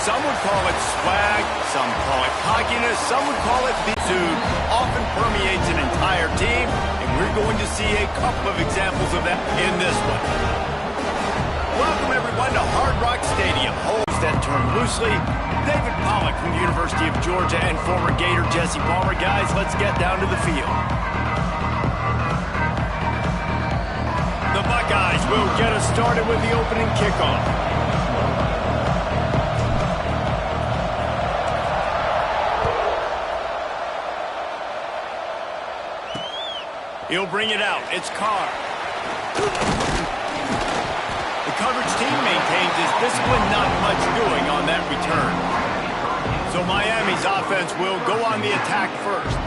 Some would call it swag, some call it cockiness, some would call it exude, often permeates an entire team, and we're going to see a couple of examples of that in this one. Welcome everyone to Hard Rock Stadium. Holds that term loosely. David Pollack from the University of Georgia and former Gator Jesse Palmer. Guys, let's get down to the field. The Buckeyes will get us started with the opening kickoff. He'll bring it out. It's Carr. The coverage team maintains his discipline, not much doing on that return. So Miami's offense will go on the attack first.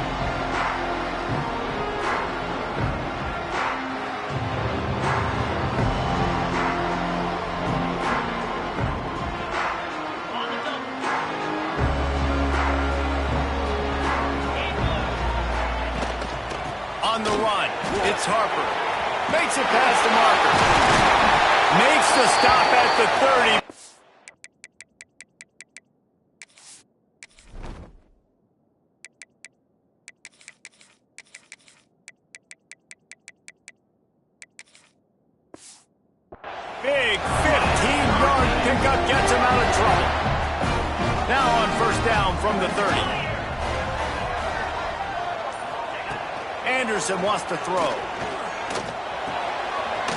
On the run, it's Harper. Makes it past the marker. Makes the stop at the 30. Big 15-yard pickup gets him out of trouble. Now on first down from the 30. Anderson wants to throw.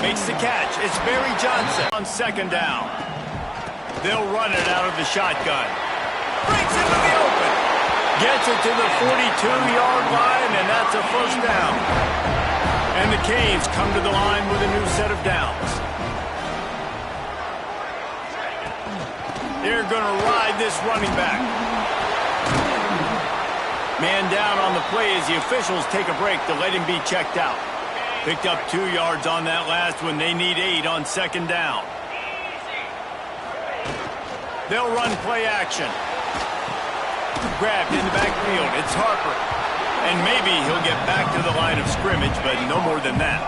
Makes the catch. It's Barry Johnson on second down. They'll run it out of the shotgun. Breaks into the open. Gets it to the 42-yard line, and that's a first down. And the Canes come to the line with a new set of downs. They're going to ride this running back. Man down on the play as the officials take a break to let him be checked out. Picked up 2 yards on that last one. They need 8 on second down. They'll run play action. Grabbed in the backfield. It's Harper. And maybe he'll get back to the line of scrimmage, but no more than that.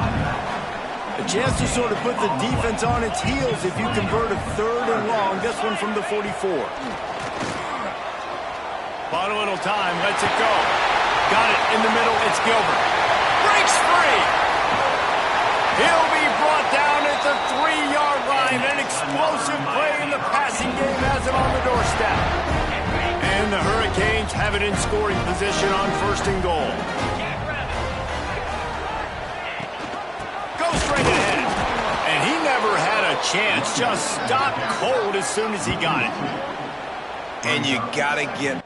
A chance to sort of put the defense on its heels if you convert a third and long. This one from the 44. Bought a little time, lets it go. Got it in the middle, it's Gilbert. Breaks free! He'll be brought down at the 3-yard line. An explosive play in the passing game has him on the doorstep. And the Hurricanes have it in scoring position on first and goal. Go straight ahead. And he never had a chance. Just stopped cold as soon as he got it. And you gotta get...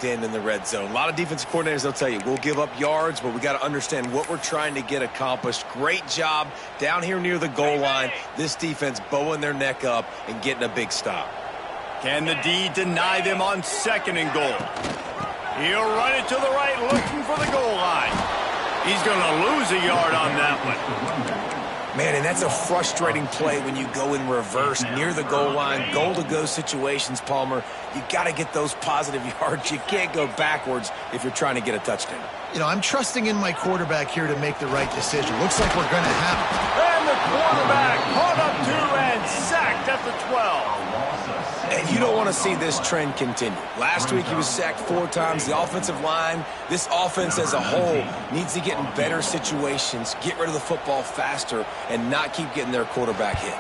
in the red zone. A lot of defensive coordinators, they'll tell you, we'll give up yards, but we got to understand what we're trying to get accomplished. Great job down here near the goal line. This defense bowing their neck up and getting a big stop. Can the D deny them on second and goal? He'll run it to the right, looking for the goal line. He's going to lose a yard on that one. Man, and that's a frustrating play when you go in reverse near the goal line, goal-to-go situations, Palmer. You got to get those positive yards. You can't go backwards if you're trying to get a touchdown. You know, I'm trusting in my quarterback here to make the right decision. Looks like we're going to have it. And the quarterback caught up to and sacked at the 12. And you don't want to see this trend continue. Last week he was sacked 4 times. The offensive line, this offense as a whole, needs to get in better situations, get rid of the football faster, and not keep getting their quarterback hit.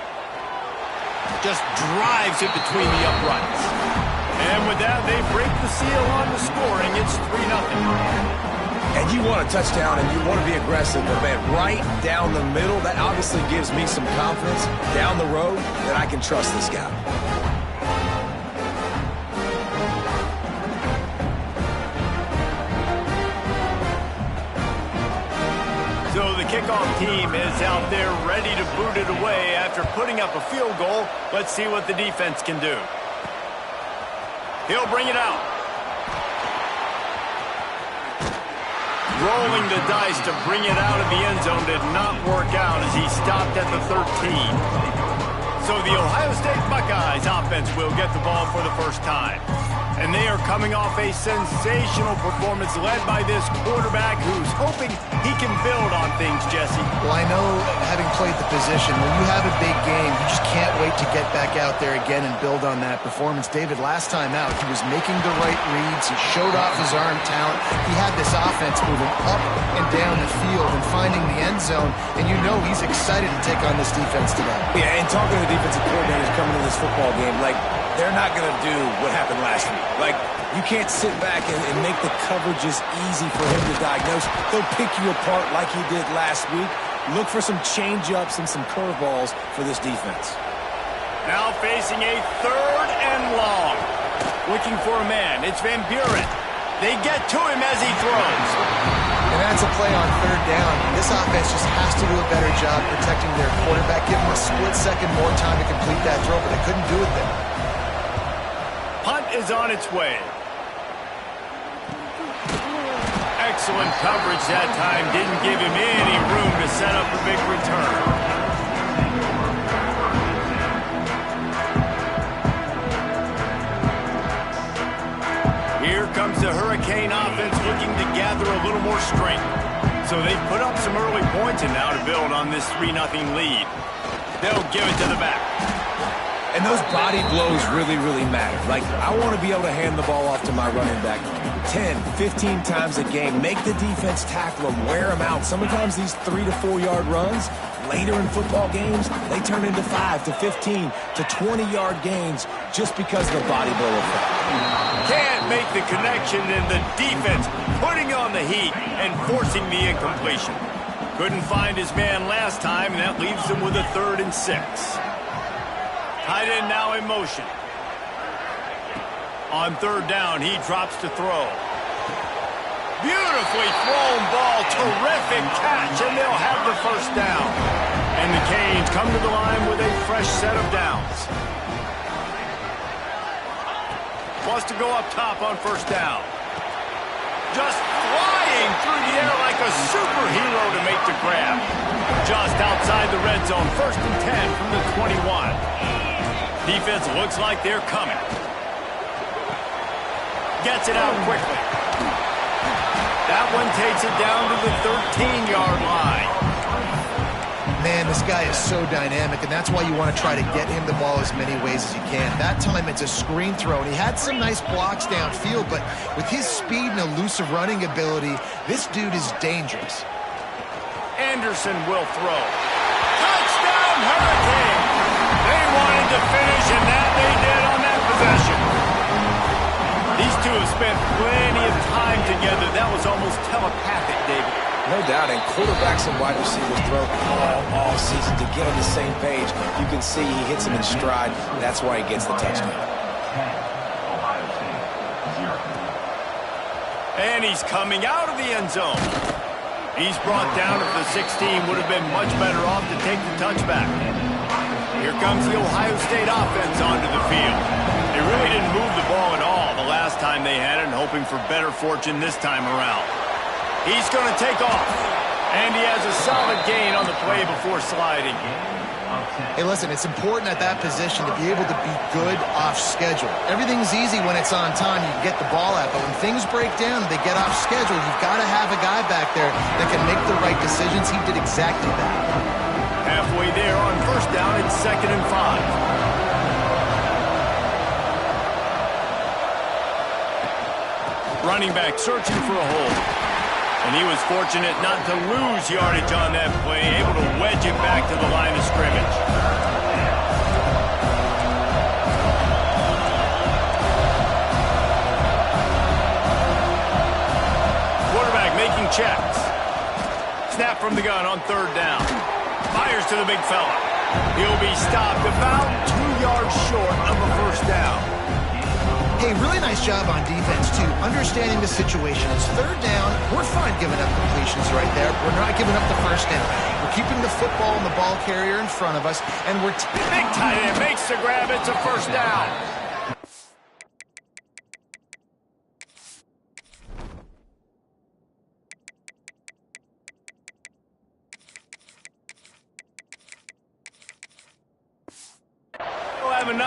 Just drives it between the uprights. And with that, they break the seal on the scoring. It's 3-0. And you want a touchdown and you want to be aggressive, but man, right down the middle, that obviously gives me some confidence down the road that I can trust this guy. So the kickoff team is out there ready to boot it away after putting up a field goal. Let's see what the defense can do. He'll bring it out. Rolling the dice to bring it out of the end zone did not work out as he stopped at the 13. So the Ohio State Buckeyes offense will get the ball for the first time. And they are coming off a sensational performance led by this quarterback who's hoping he can build on things, Jesse. Well, I know, having played the position, when you have a big game, you just can't wait to get back out there again and build on that performance. David, last time out, he was making the right reads. He showed off his arm talent. He had this offense moving up and down the field and finding the end zone. And you know he's excited to take on this defense today. Yeah, and talking to the defensive coordinators coming into this football game, like, they're not going to do what happened last week. Like, you can't sit back and make the coverages easy for him to diagnose. They'll pick you apart like he did last week. Look for some change-ups and some curveballs for this defense. Now facing a 3rd and long. Looking for a man. It's Van Buren. They get to him as he throws. And that's a play on 3rd down. This offense just has to do a better job protecting their quarterback. Give him a split second more time to complete that throw, but they couldn't do it there. Punt is on its way. Excellent coverage that time. Didn't give him any room to set up a big return. Here comes the Hurricane offense looking to gather a little more strength. So they put up some early points and now to build on this 3-0 lead. They'll give it to the back. And those body blows really, really matter. Like, I want to be able to hand the ball off to my running back 10, 15 times a game. Make the defense tackle them, wear them out. Sometimes these 3 to 4 yard runs, later in football games, they turn into 5 to 15 to 20-yard gains just because of the body blow effect. Can't make the connection, and the defense putting on the heat and forcing the incompletion. Couldn't find his man last time, and that leaves him with a 3rd and 6. Tight end now in motion. On 3rd down, he drops to throw. Beautifully thrown ball. Terrific catch, and they'll have the 1st down. And the Canes come to the line with a fresh set of downs. Wants to go up top on 1st down. Just flying through the air like a superhero to make the grab. Just outside the red zone. 1st and 10 from the 21. Defense looks like they're coming. Gets it out quickly. That one takes it down to the 13-yard line. Man, this guy is so dynamic, and that's why you want to try to get him the ball as many ways as you can. That time it's a screen throw, and he had some nice blocks downfield, but with his speed and elusive running ability, this dude is dangerous. Anderson will throw. Touchdown, Hurricane! They wanted to finish, and that they did on that possession. These two have spent plenty of time together. That was almost telepathic, David. No doubt, and quarterbacks and wide receivers throw all season to get on the same page. You can see he hits him in stride. That's why he gets the touchdown. And he's coming out of the end zone. He's brought down at the 16. Would have been much better off to take the touchback. Here comes the Ohio State offense onto the field. They really didn't move the ball at all the last time they had it, and hoping for better fortune this time around. He's going to take off, and he has a solid gain on the play before sliding. Hey, listen, it's important at that position to be able to be good off schedule. Everything's easy when it's on time. You can get the ball out, but when things break down and they get off schedule, you've got to have a guy back there that can make the right decisions. He did exactly that. Halfway there on 1st down, it's 2nd and 5. Running back searching for a hole. And he was fortunate not to lose yardage on that play, able to wedge it back to the line of scrimmage. Quarterback making checks. Snap from the gun on 3rd down. Fires to the big fella. He'll be stopped about 2 yards short of a 1st down. Hey, really nice job on defense, too, understanding the situation. It's 3rd down. We're fine giving up completions right there. We're not giving up the 1st down. We're keeping the football and the ball carrier in front of us, and we're... Big tight end makes the grab. It's a 1st down.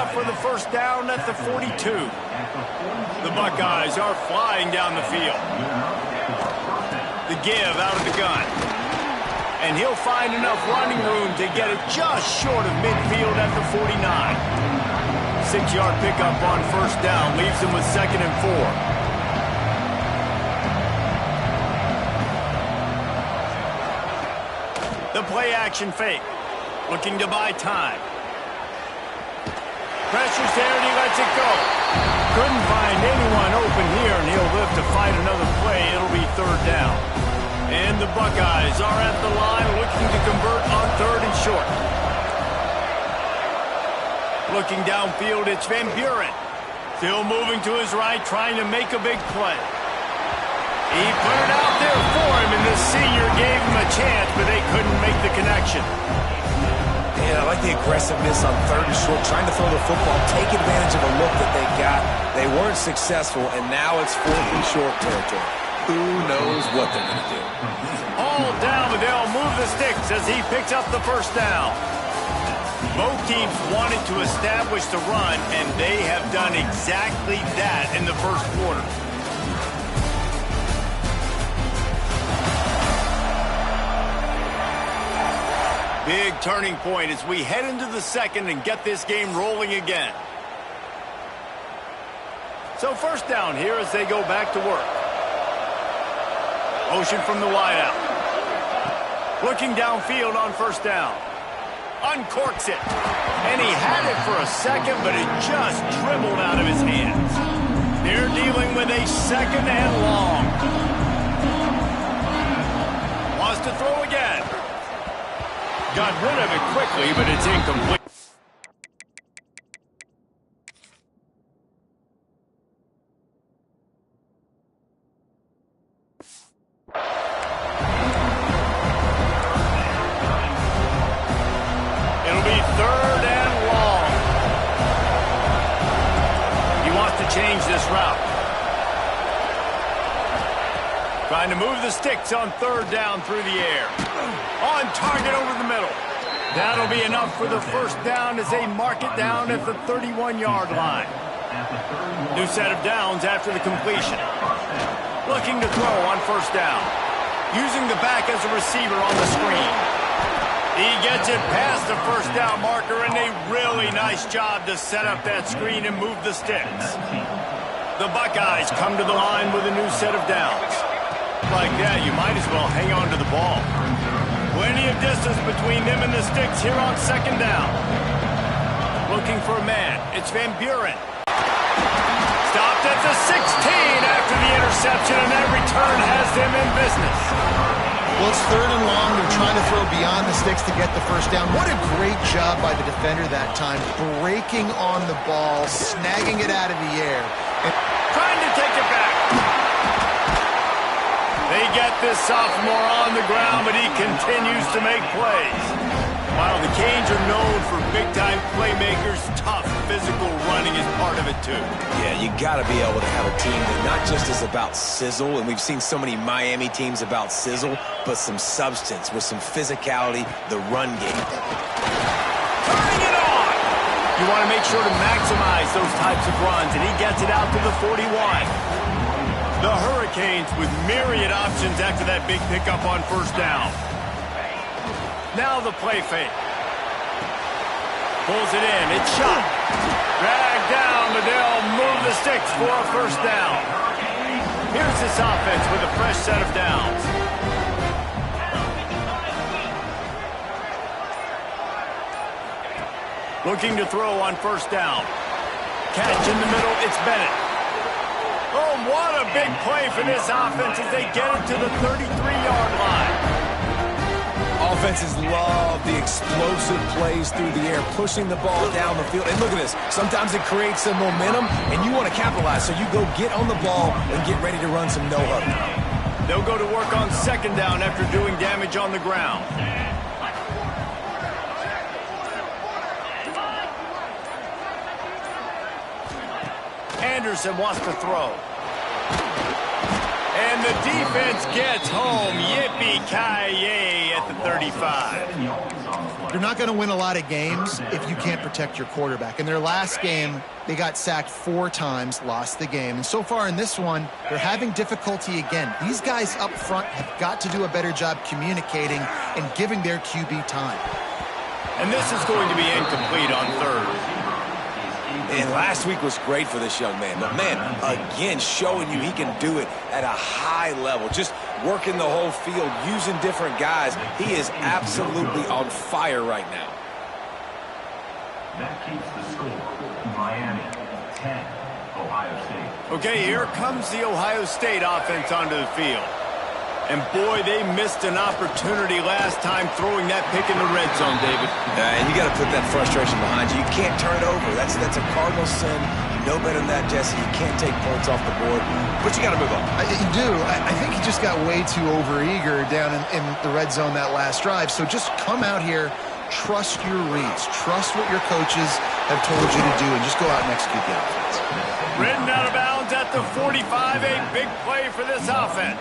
enough for the first down at the 42. The Buckeyes are flying down the field. The give out of the gun. And he'll find enough running room to get it just short of midfield at the 49. 6-yard pickup on first down leaves him with 2nd and 4. The play action fake. Looking to buy time. Pressure's there and he lets it go. Couldn't find anyone open here, and he'll live to fight another play. It'll be 3rd down. And the Buckeyes are at the line looking to convert on 3rd and short. Looking downfield, it's Van Buren. Still moving to his right, trying to make a big play. He put it out there for him, and the senior gave him a chance, but they couldn't make the connection. And I like the aggressiveness on 3rd and short, trying to throw the football, take advantage of a look that they got. They weren't successful, and now it's 4th and short territory. Who knows what they're going to do? All down, but they'll move the sticks as he picks up the first down. Both teams wanted to establish the run, and they have done exactly that in the first quarter. Big turning point as we head into the 2nd and get this game rolling again. So first down here as they go back to work. Motion from the wideout. Looking downfield on first down. Uncorks it. And he had it for a second, but it just dribbled out of his hands. They're dealing with a 2nd and long. Wants to throw again. Got rid of it quickly, but it's incomplete. It'll be 3rd and long. He wants to change this route. Trying to move the sticks on 3rd down through the air. On target over the middle. That'll be enough for the first down as they mark it down at the 31-yard line. New set of downs after the completion. Looking to throw on first down. Using the back as a receiver on the screen. He gets it past the first down marker, and a really nice job to set up that screen and move the sticks. The Buckeyes come to the line with a new set of downs. Like that, you might as well hang on to the ball. Plenty of distance between them and the sticks here on 2nd down. Looking for a man. It's Van Buren. Stopped at the 16 after the interception, and that return has them in business. Well, it's 3rd and long. They're trying to throw beyond the sticks to get the first down. What a great job by the defender that time. Breaking on the ball, snagging it out of the air. And trying to take it back. They get this sophomore on the ground, but he continues to make plays. While the Canes are known for big-time playmakers, tough physical running is part of it, too. Yeah, you got to be able to have a team that not just is about sizzle, and we've seen so many Miami teams about sizzle, but some substance with some physicality, the run game. Turning it on! You want to make sure to maximize those types of runs, and he gets it out to the 41. The Hurricanes with myriad options after that big pickup on first down. Now the play fake. Pulls it in. It's shot. Dragged down, but they'll move the sticks for a first down. Here's this offense with a fresh set of downs. Looking to throw on first down. Catch in the middle. It's Bennett. Oh, what a big play for this offense as they get it to the 33-yard line. Offenses love the explosive plays through the air, pushing the ball down the field. And look at this. Sometimes it creates some momentum, and you want to capitalize. So you go get on the ball and get ready to run some no-huddle. They'll go to work on 2nd down after doing damage on the ground. Anderson wants to throw. And the defense gets home. Yippee-ki-yay at the 35. You're not going to win a lot of games if you can't protect your quarterback. In their last game, they got sacked 4 times, lost the game. And so far in this one, they're having difficulty again. These guys up front have got to do a better job communicating and giving their QB time. And this is going to be incomplete on third. And last week was great for this young man. But, man, again, showing you he can do it at a high level. Just working the whole field, using different guys. He is absolutely on fire right now. That keeps the score. Miami, 10, Ohio State. Okay, here comes the Ohio State offense onto the field. And, boy, they missed an opportunity last time throwing that pick in the red zone, David. And you got to put that frustration behind you. You can't turn it over. That's a cardinal sin. You know better than that, Jesse. You can't take points off the board. But you got to move on. You do. I think he just got way too overeager down in the red zone that last drive. So just come out here, trust your reads. Trust what your coaches have told you to do, and just go out and execute the offense. Ridden out of bounds at the 45. A big play for this offense.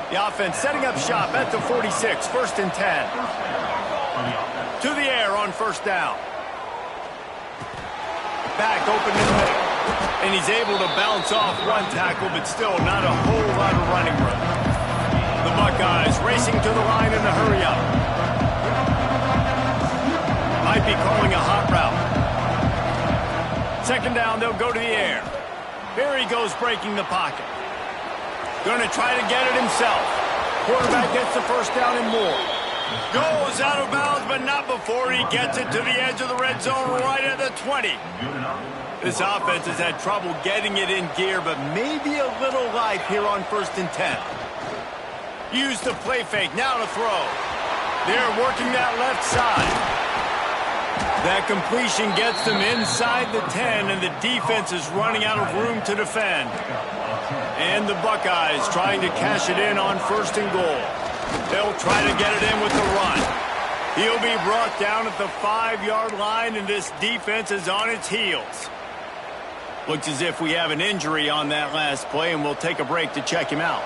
The offense setting up shop at the 46, 1st and 10. To the air on 1st down. Back open in the middle. And he's able to bounce off one tackle, but still not a whole lot of running room. The Buckeyes racing to the line in the hurry up. Might be calling a hot route. 2nd down, they'll go to the air. Here he goes breaking the pocket. Going to try to get it himself. Quarterback gets the 1st down and more. Goes out of bounds, but not before he gets it to the edge of the red zone right at the 20. This offense has had trouble getting it in gear, but maybe a little life here on 1st and 10. Use the play fake, now to throw. They're working that left side. That completion gets them inside the 10, and the defense is running out of room to defend. And the Buckeyes trying to cash it in on 1st and goal. They'll try to get it in with the run. He'll be brought down at the 5-yard line, and this defense is on its heels. Looks as if we have an injury on that last play, and we'll take a break to check him out.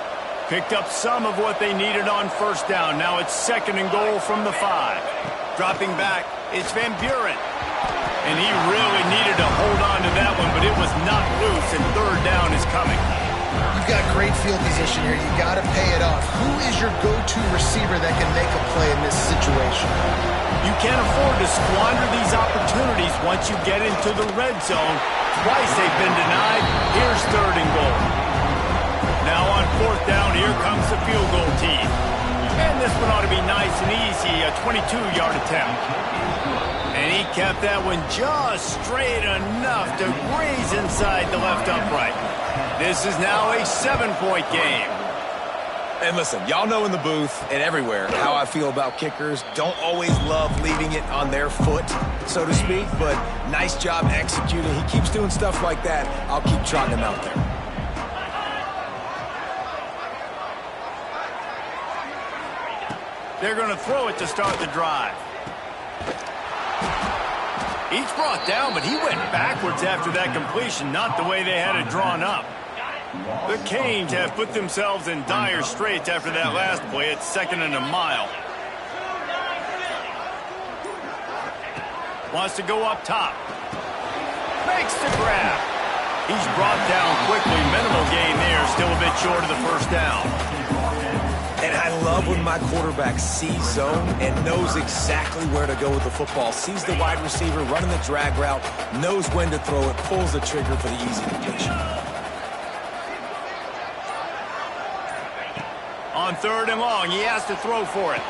Picked up some of what they needed on 1st down. Now it's 2nd and goal from the 5. Dropping back, it's Van Buren. And he really needed to hold on to that one, but it was not loose, and 3rd down is coming. You've got great field position here. You got to pay it off. Who is your go-to receiver that can make a play in this situation? You can't afford to squander these opportunities once you get into the red zone. Twice they've been denied. Here's 3rd and goal. Now on 4th down, here comes the field goal team. And this one ought to be nice and easy, a 22-yard attempt. And he kept that one just straight enough to graze inside the left upright. This is now a 7-point game. And listen, y'all know in the booth and everywhere how I feel about kickers. Don't always love leaving it on their foot, so to speak, but nice job executing. He keeps doing stuff like that. I'll keep trotting him out there. They're going to throw it to start the drive. He's brought down, but he went backwards after that completion, not the way they had it drawn up. The Canes have put themselves in dire straits after that last play. It's 2nd and a mile. Wants to go up top. Makes the grab. He's brought down quickly. Minimal gain there. Still a bit short of the 1st down. And I love when my quarterback sees zone and knows exactly where to go with the football. Sees the wide receiver running the drag route, knows when to throw it, pulls the trigger for the easy completion. On 3rd and long, he has to throw for it.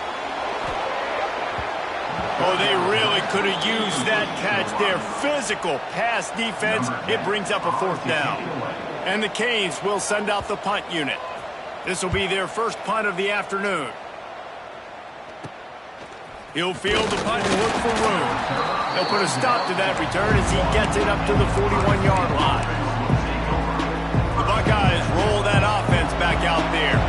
Oh, they really could have used that catch there. Physical pass defense. It brings up a 4th down. And the Canes will send out the punt unit. This will be their first punt of the afternoon. He'll field the punt and look for room. They'll put a stop to that return as he gets it up to the 41-yard line. The Buckeyes roll that offense back out there.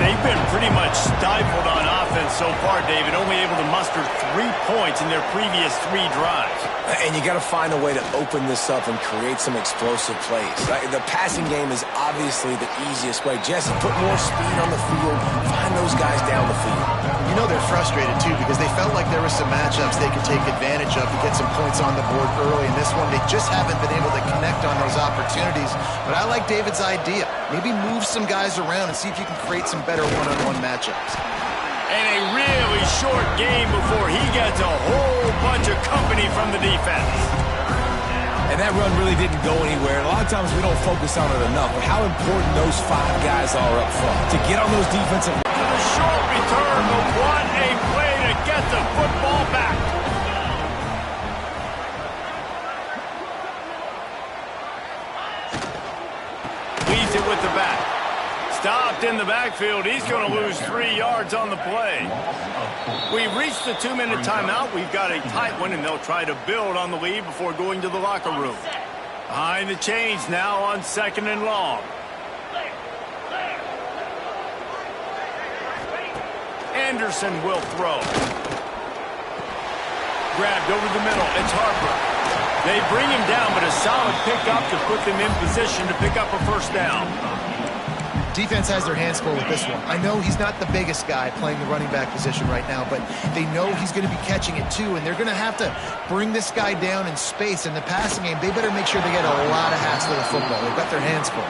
They've been pretty much stifled on offense offense so far, David, only able to muster 3 points in their previous 3 drives. And you got to find a way to open this up and create some explosive plays. The passing game is obviously the easiest way. Jesse, put more speed on the field. Find those guys down the field. You know they're frustrated, too, because they felt like there were some matchups they could take advantage of to get some points on the board early. In this one, they just haven't been able to connect on those opportunities. But I like David's idea. Maybe move some guys around and see if you can create some better one-on-one matchups. And a really short game before he gets a whole bunch of company from the defense. And that run really didn't go anywhere. And a lot of times we don't focus on it enough, but how important those 5 guys are up front to get on those defensive. To the short return, but what a play to get the football back. Leads it with the back. Stopped in the backfield. He's going to lose 3 yards on the play. We've reached the 2-minute timeout. We've got a tight one, and they'll try to build on the lead before going to the locker room. Behind the chains now on 2nd and long. Anderson will throw. Grabbed over the middle. It's Harper. They bring him down, but a solid pickup to put them in position to pick up a first down. Defense has their hands full with this one. I know he's not the biggest guy playing the running back position right now, but they know he's going to be catching it too, and they're going to have to bring this guy down in space. In the passing game, they better make sure they get a lot of hats to the football. They've got their hands full.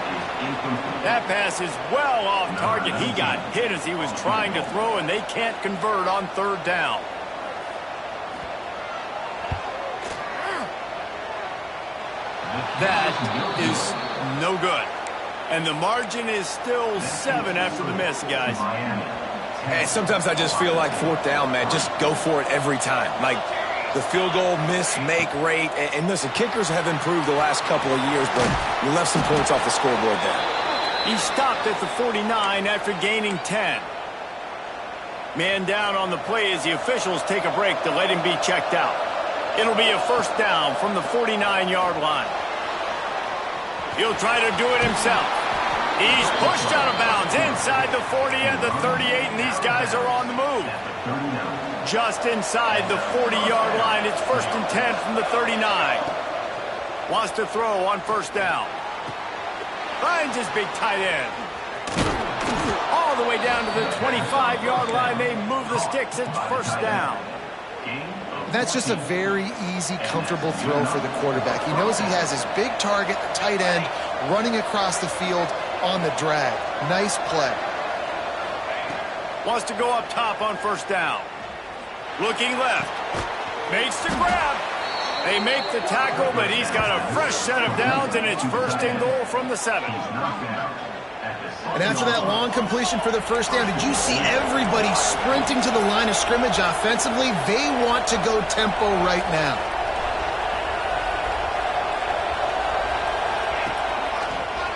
That pass is well off target. He got hit as he was trying to throw, and they can't convert on 3rd down. That is no good. And the margin is still 7 after the miss, guys. Hey, sometimes I just feel like 4th down, man. Just go for it every time. Like the field goal miss-make rate. And listen, kickers have improved the last couple of years, but you left some points off the scoreboard there. He stopped at the 49 after gaining 10. Man down on the play as the officials take a break to let him be checked out. It'll be a first down from the 49-yard line. He'll try to do it himself. He's pushed out of bounds inside the 40 and the 38, and these guys are on the move. Just inside the 40-yard line. It's 1st and 10 from the 39. Wants to throw on first down. Finds his big tight end. All the way down to the 25-yard line. They move the sticks. It's first down. That's just a very easy, comfortable throw for the quarterback. He knows he has his big target, the tight end, running across the field on the drag. Nice play. Wants to go up top on first down. Looking left. Makes the grab. They make the tackle, but he's got a fresh set of downs, and it's 1st and goal from the 7. And after that long completion for the first down, did you see everybody sprinting to the line of scrimmage offensively? They want to go tempo right now.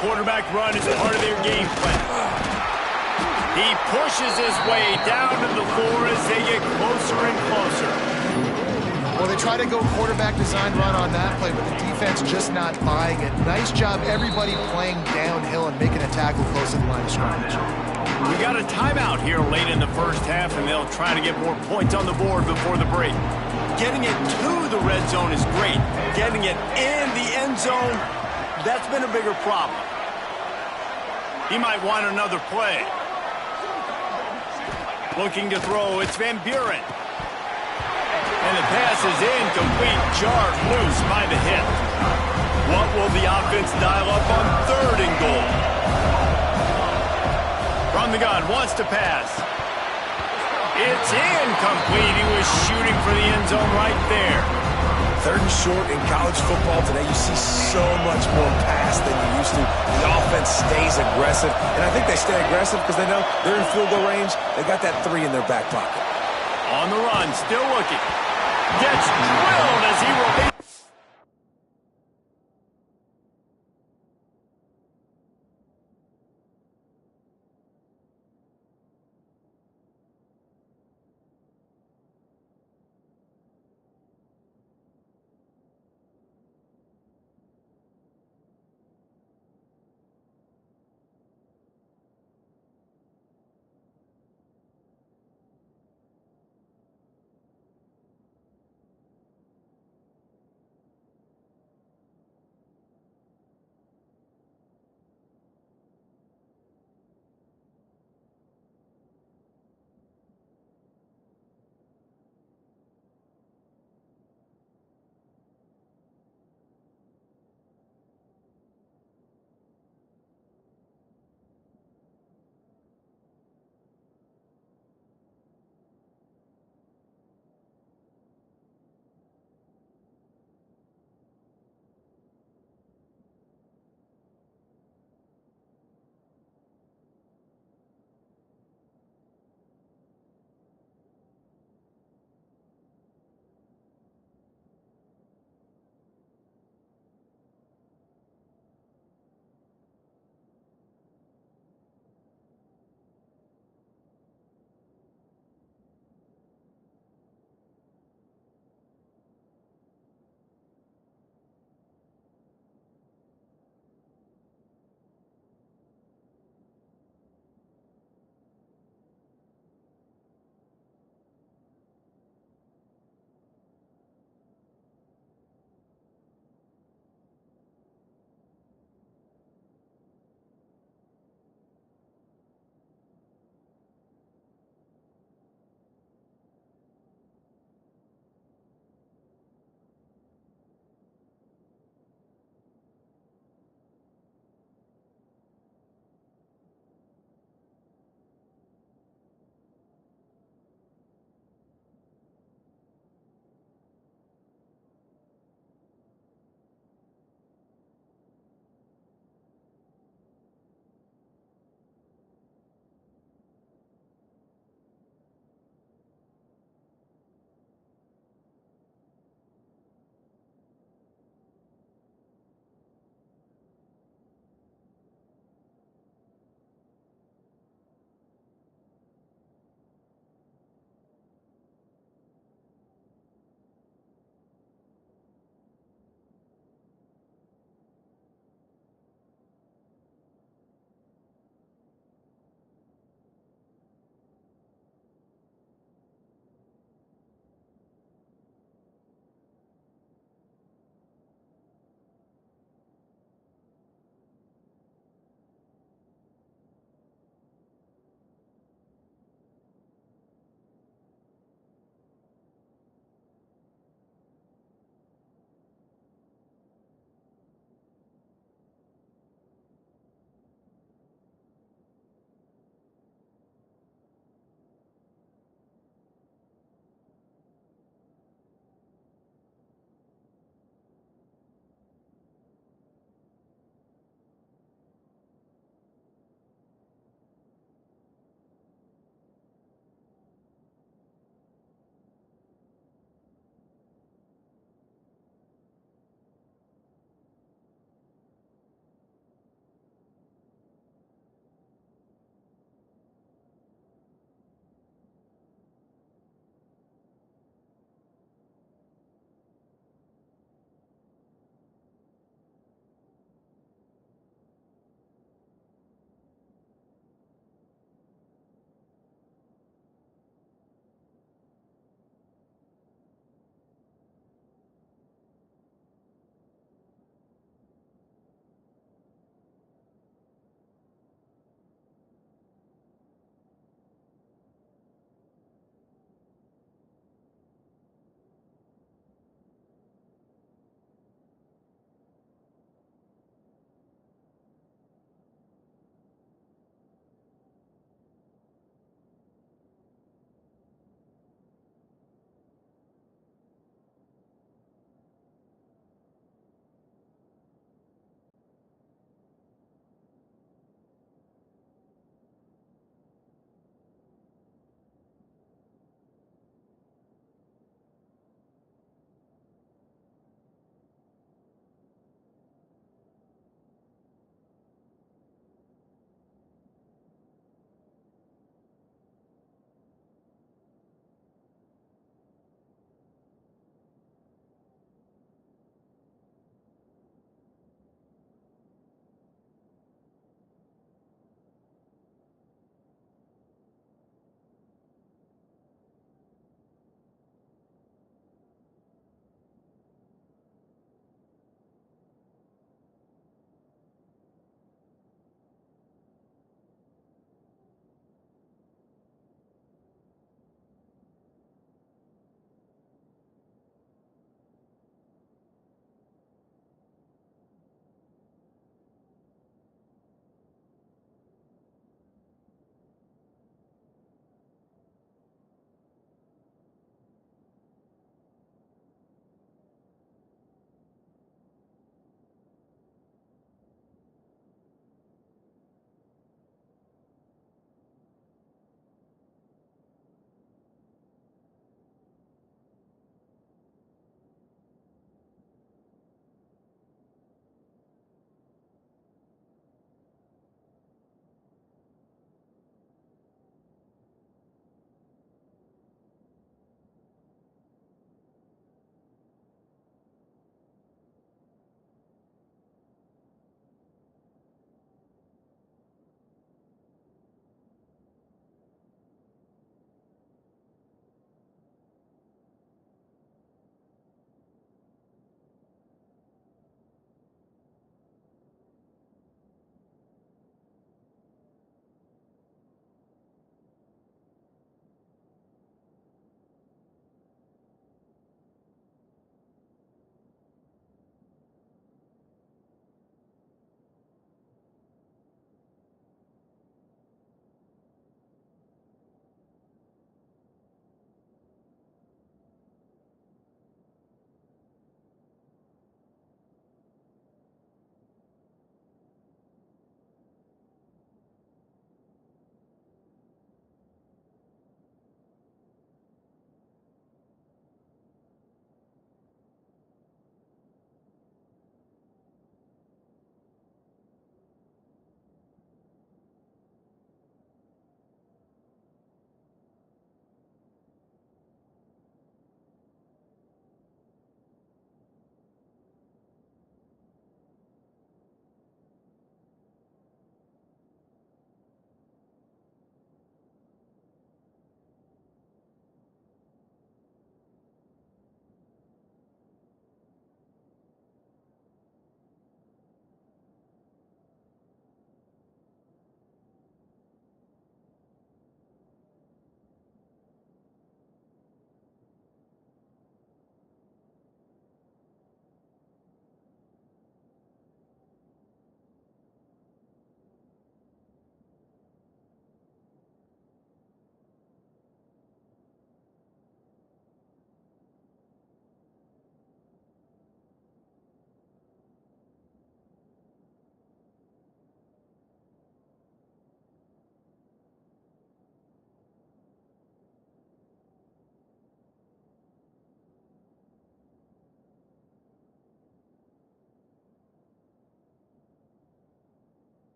Quarterback run is part of their game plan. He pushes his way down to the floor as they get closer and closer. Well, they try to go quarterback design run on that play, but the defense just not buying it. Nice job, everybody playing downhill and making a tackle close to the line of scrimmage. We got a timeout here late in the first half, and they'll try to get more points on the board before the break. Getting it to the red zone is great. Getting it in the end zone, that's been a bigger problem. He might want another play. Looking to throw, it's Van Buren. And the pass is incomplete, jarred loose by the hit. What will the offense dial up on 3rd and goal? From the gun, wants to pass. It's incomplete. He was shooting for the end zone right there. 3rd and short in college football today. You see so much more pass than you used to. The offense stays aggressive, and I think they stay aggressive because they know they're in field goal range. They got that 3 in their back pocket. On the run, still looking. Gets drilled as he will.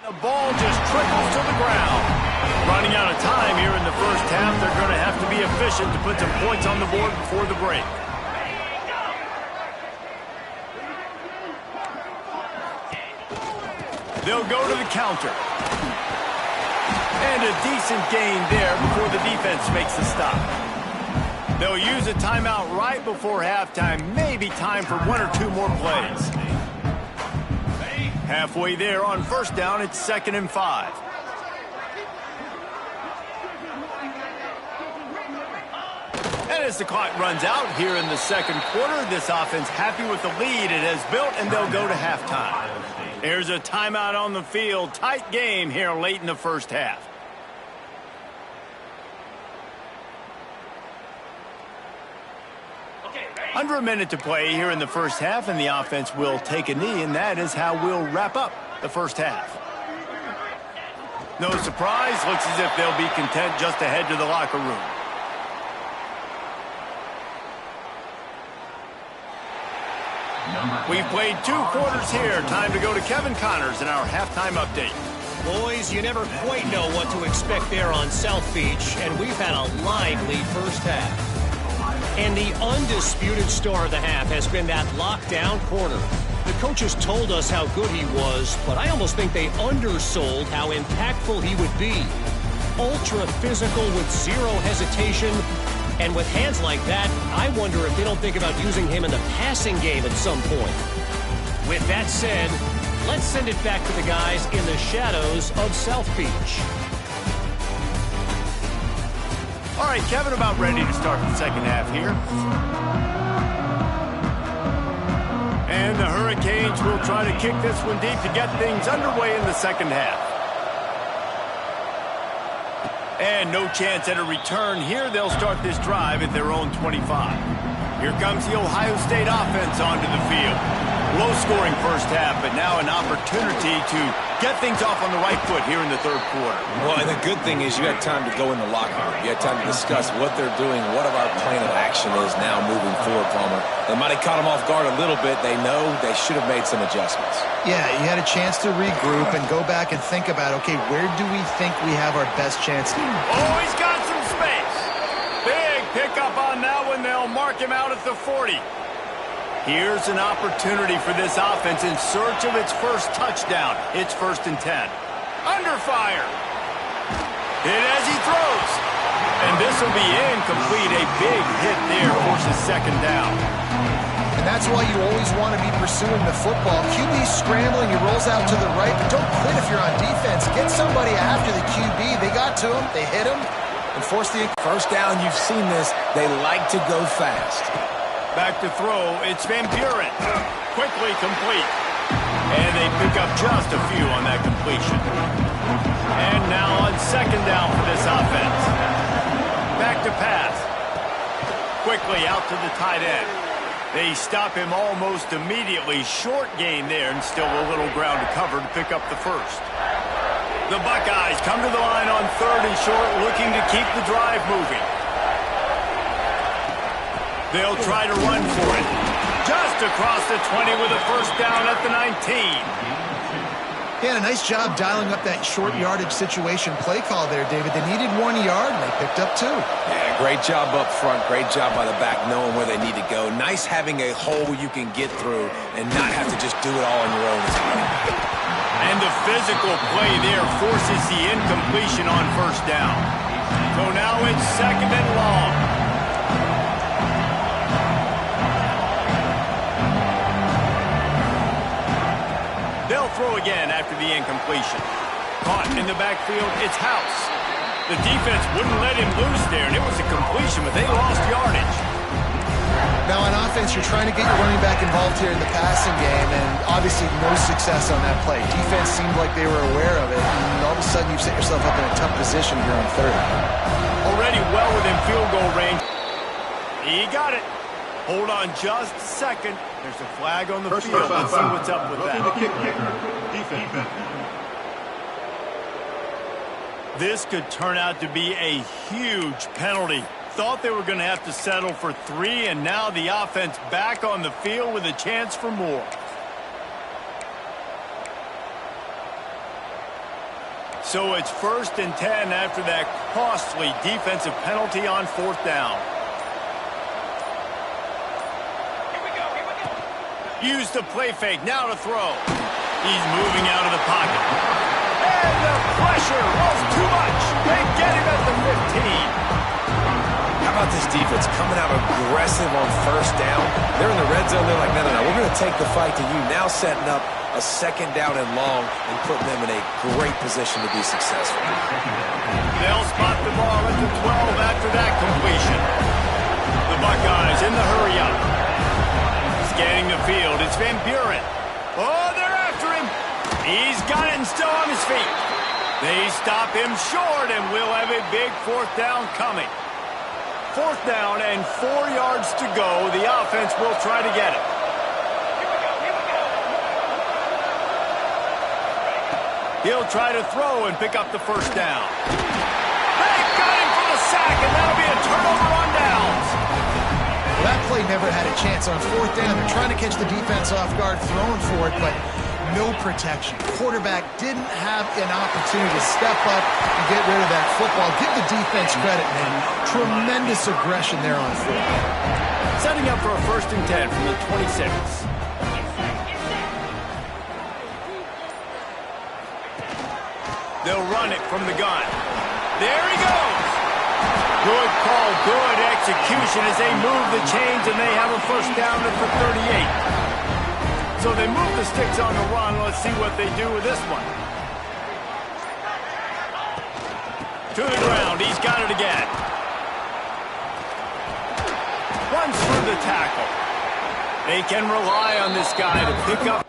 The ball just trickles to the ground. Running out of time here in the first half. They're going to have to be efficient to put some points on the board before the break. They'll go to the counter. And a decent gain there before the defense makes the stop. They'll use a timeout right before halftime. Maybe time for one or two more plays. Halfway there on first down, it's 2nd and 5. And as the clock runs out here in the second quarter, this offense happy with the lead it has built, and they'll go to halftime. There's a timeout on the field. Tight game here late in the first half. Under a minute to play here in the first half, and the offense will take a knee, and that is how we'll wrap up the first half. No surprise, looks as if they'll be content just to head to the locker room. We've played 2 quarters here. Time to go to Kevin Connors in our halftime update. Boys, you never quite know what to expect there on South Beach, and we've had a lively first half. And the undisputed star of the half has been that lockdown corner. The coaches told us how good he was, but I almost think they undersold how impactful he would be. Ultra physical with zero hesitation. And with hands like that, I wonder if they don't think about using him in the passing game at some point. With that said, let's send it back to the guys in the shadows of South Beach. All right, Kevin, about ready to start the second half here. And the Hurricanes will try to kick this one deep to get things underway in the second half. And no chance at a return here. They'll start this drive at their own 25. Here comes the Ohio State offense onto the field. Low-scoring first half, but now an opportunity to get things off on the right foot here in the third quarter. Well, and the good thing is you had time to go in the locker room. You had time to discuss what they're doing, what our plan of action is now moving forward, Palmer. They might have caught them off guard a little bit. They know they should have made some adjustments. Yeah, you had a chance to regroup and go back and think about, okay, where do we think we have our best chance? Oh, he's got some space. Big pickup on that one. They'll mark him out at the 40. Here's an opportunity for this offense in search of its first touchdown. It's 1st and 10. Under fire. Hit as he throws. And this will be incomplete. A big hit there forces 2nd down. And that's why you always want to be pursuing the football. QB's scrambling, he rolls out to the right, but don't quit if you're on defense. Get somebody after the QB. They got to him, they hit him, and forced the first down. You've seen this. They like to go fast. Back to throw, it's Van Buren. Quickly complete. And they pick up just a few on that completion. And now on 2nd down for this offense. Back to pass. Quickly out to the tight end. They stop him almost immediately. Short gain there, and still a little ground to cover to pick up the first. The Buckeyes come to the line on 3rd and short, looking to keep the drive moving. They'll try to run for it. Just across the 20 with a first down at the 19. He had a nice job dialing up that short yardage situation play call there, David. They needed 1 yard, and they picked up 2. Yeah, great job up front. Great job by the back knowing where they need to go. Nice having a hole you can get through and not have to just do it all on your own. And the physical play there forces the incompletion on first down. So now it's 2nd and long. They'll throw again after the incompletion. Caught in the backfield, it's House. The defense wouldn't let him loose there, and it was a completion, but they lost yardage. Now on offense, you're trying to get your running back involved here in the passing game, and obviously no success on that play. Defense seemed like they were aware of it, and all of a sudden you've set yourself up in a tough position here on 3rd. Already well within field goal range. He got it. Hold on just a second. There's a flag on the field. Let's see what's up with that. This could turn out to be a huge penalty. Thought they were going to have to settle for 3, and now the offense back on the field with a chance for more. So it's 1st and 10 after that costly defensive penalty on 4th down. Use the play fake, now to throw. He's moving out of the pocket. And the pressure was too much. They get him at the 15. How about this defense coming out aggressive on 1st down? They're in the red zone. They're like, no, we're going to take the fight to you. Now setting up a 2nd down and long and putting them in a great position to be successful. They'll spot the ball at the 12 after that completion. The Buckeyes in the hurry-up. Scanning the field, it's Van Buren. Oh, they're after him. He's got it and still on his feet. They stop him short, and we'll have a big 4th down coming. 4th down and 4 yards to go. The offense will try to get it. He'll try to throw and pick up the 1st down. They got him for the sack, and that'll be a turnover on downs. Well, that play never had a chance on 4th down. They're trying to catch the defense off guard, throwing for it, but no protection. Quarterback didn't have an opportunity to step up and get rid of that football. Give the defense credit, man. Tremendous aggression there on 4th. Setting up for a 1st and 10 from the 26. They'll run it from the gun. There he goes. Good call, good execution as they move the chains, and they have a 1st down at the 38. So they move the sticks on the run. Let's see what they do with this one. To the ground. He's got it again. Runs through the tackle. They can rely on this guy to pick up.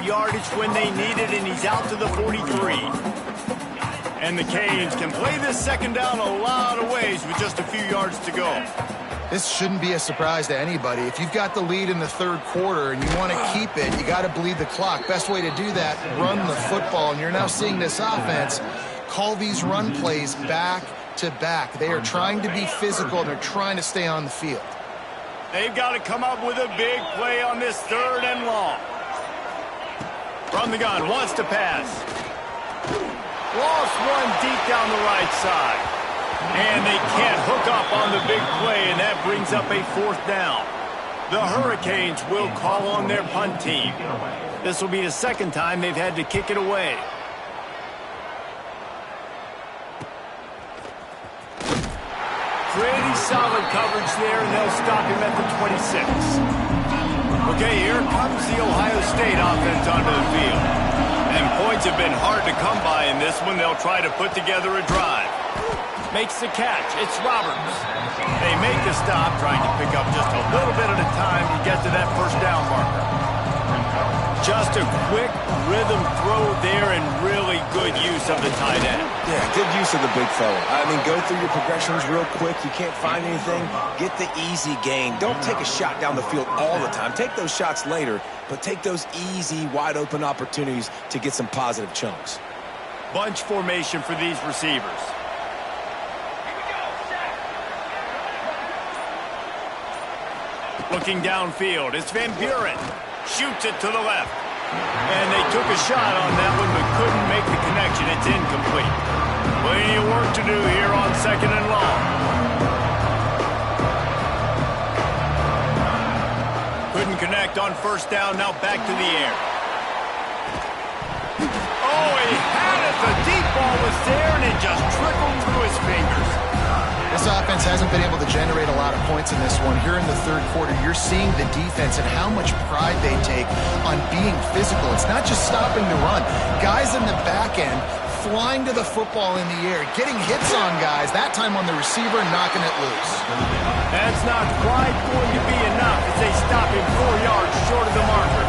Yardage when they need it, and he's out to the 43. And the Canes can play this 2nd down a lot of ways with just a few yards to go. This shouldn't be a surprise to anybody. If you've got the lead in the 3rd quarter and you want to keep it, you got to bleed the clock. Best way to do that, run the football. And you're now seeing this offense call these run plays back to back. They are trying to be physical, and they're trying to stay on the field. They've got to come up with a big play on this 3rd and long. From the gun, wants to pass. Lost one deep down the right side. And they can't hook up on the big play, and that brings up a 4th down. The Hurricanes will call on their punt team. This will be the 2nd time they've had to kick it away. Pretty solid coverage there, and they'll stop him at the 26. Okay, here comes the Ohio State offense onto the field. And points have been hard to come by in this one. They'll try to put together a drive. Makes the catch. It's Roberts. They make the stop, trying to pick up just a little bit at a time to get to that 1st down marker. Just a quick rhythm throw there, and really good use of the tight end. Yeah, good use of the big fella. I mean, go through your progressions real quick. You can't find anything, get the easy gain. Don't take a shot down the field all the time. Take those shots later, but take those easy, wide-open opportunities to get some positive chunks. Bunch formation for these receivers. Looking downfield, it's Van Buren. Shoots it to the left. And they took a shot on that one, but couldn't make the connection. It's incomplete. Plenty of work to do here on 2nd and long. Couldn't connect on 1st down. Now back to the air. Oh, he had it. The deep ball was there, and it just trickled through his fingers. This offense hasn't been able to generate a lot of points in this one. Here in the 3rd quarter, you're seeing the defense and how much pride they take on being physical. It's not just stopping the run. Guys in the back end flying to the football in the air, getting hits on guys, that time on the receiver, knocking it loose. That's not quite going to be enough as they stop him 4 yards short of the marker.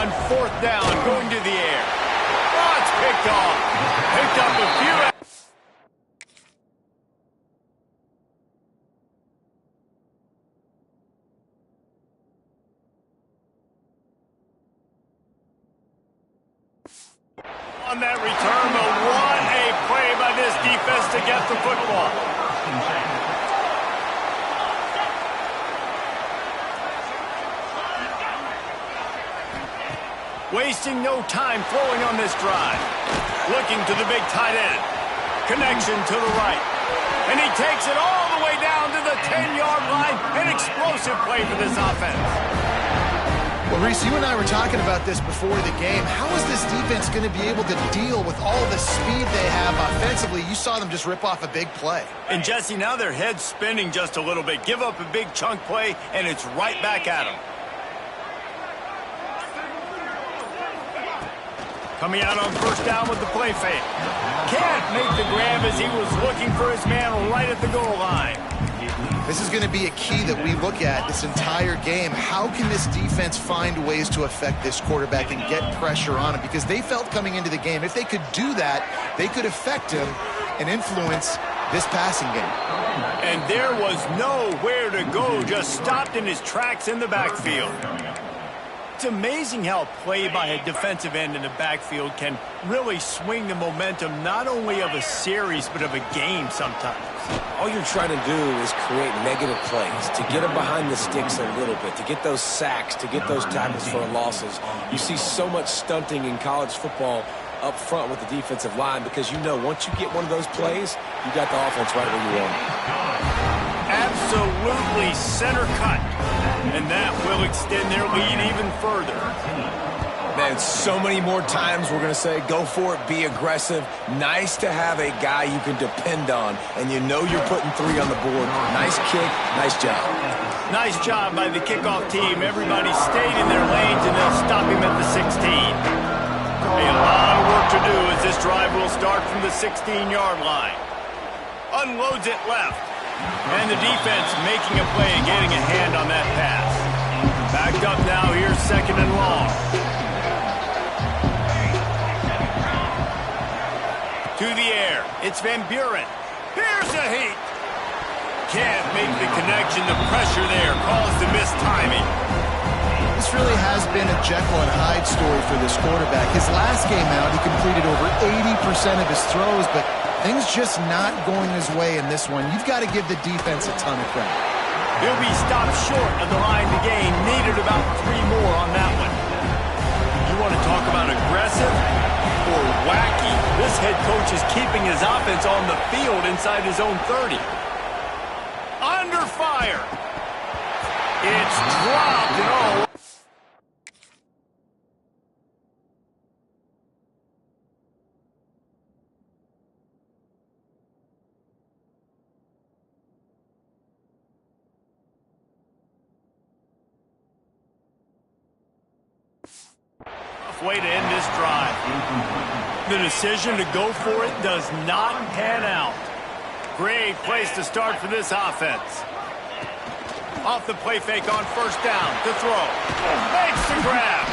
On 4th down, going to the air. Oh, it's picked off. Picked up a few. On that return, but what a play by this defense to get the football. Wasting no time throwing on this drive. Looking to the big tight end. Connection to the right. And he takes it all the way down to the 10-yard line. An explosive play for this offense. Well, Reese, you and I were talking about this before the game. How is this defense going to be able to deal with all the speed they have offensively? You saw them just rip off a big play. And, Jesse, now their head's spinning just a little bit. Give up a big chunk play, and it's right back at them. Coming out on first down with the play fake. Can't make the grab as he was looking for his man right at the goal line. This is going to be a key that we look at this entire game. How can this defense find ways to affect this quarterback and get pressure on him? Because they felt coming into the game, if they could do that, they could affect him and influence this passing game. And there was nowhere to go, just stopped in his tracks in the backfield. It's amazing how play by a defensive end in the backfield can really swing the momentum not only of a series but of a game sometimes. All you're trying to do is create negative plays, to get them behind the sticks a little bit, to get those sacks, to get those tackles for losses. You see so much stunting in college football up front with the defensive line because you know once you get one of those plays, you got the offense right where you want it. Absolutely center cut. And that will extend their lead even further. Man, so many more times we're going to say, go for it, be aggressive. Nice to have a guy you can depend on, and you know you're putting 3 on the board. Nice kick, nice job. Nice job by the kickoff team. Everybody stayed in their lanes, and they'll stop him at the 16. A lot of work to do as this drive will start from the 16-yard line. Unloads it left. And the defense making a play and getting a hand on that pass. Backed up now, here's 2nd and long. To the air, it's Van Buren. Here's a heat. Can't make the connection. The pressure there caused the missed timing. This really has been a Jekyll and Hyde story for this quarterback. His last game out, he completed over 80% of his throws, but things just not going his way in this one. You've got to give the defense a ton of credit. He'll be stopped short of the line to gain. Needed about 3 more on that one. You want to talk about aggressive or wacky? This head coach is keeping his offense on the field inside his own 30. Under fire. It's dropped and all. Way to end this drive. The decision to go for it does not pan out. Great place to start for this offense. Off the play fake on first down. To throw. Makes the grab.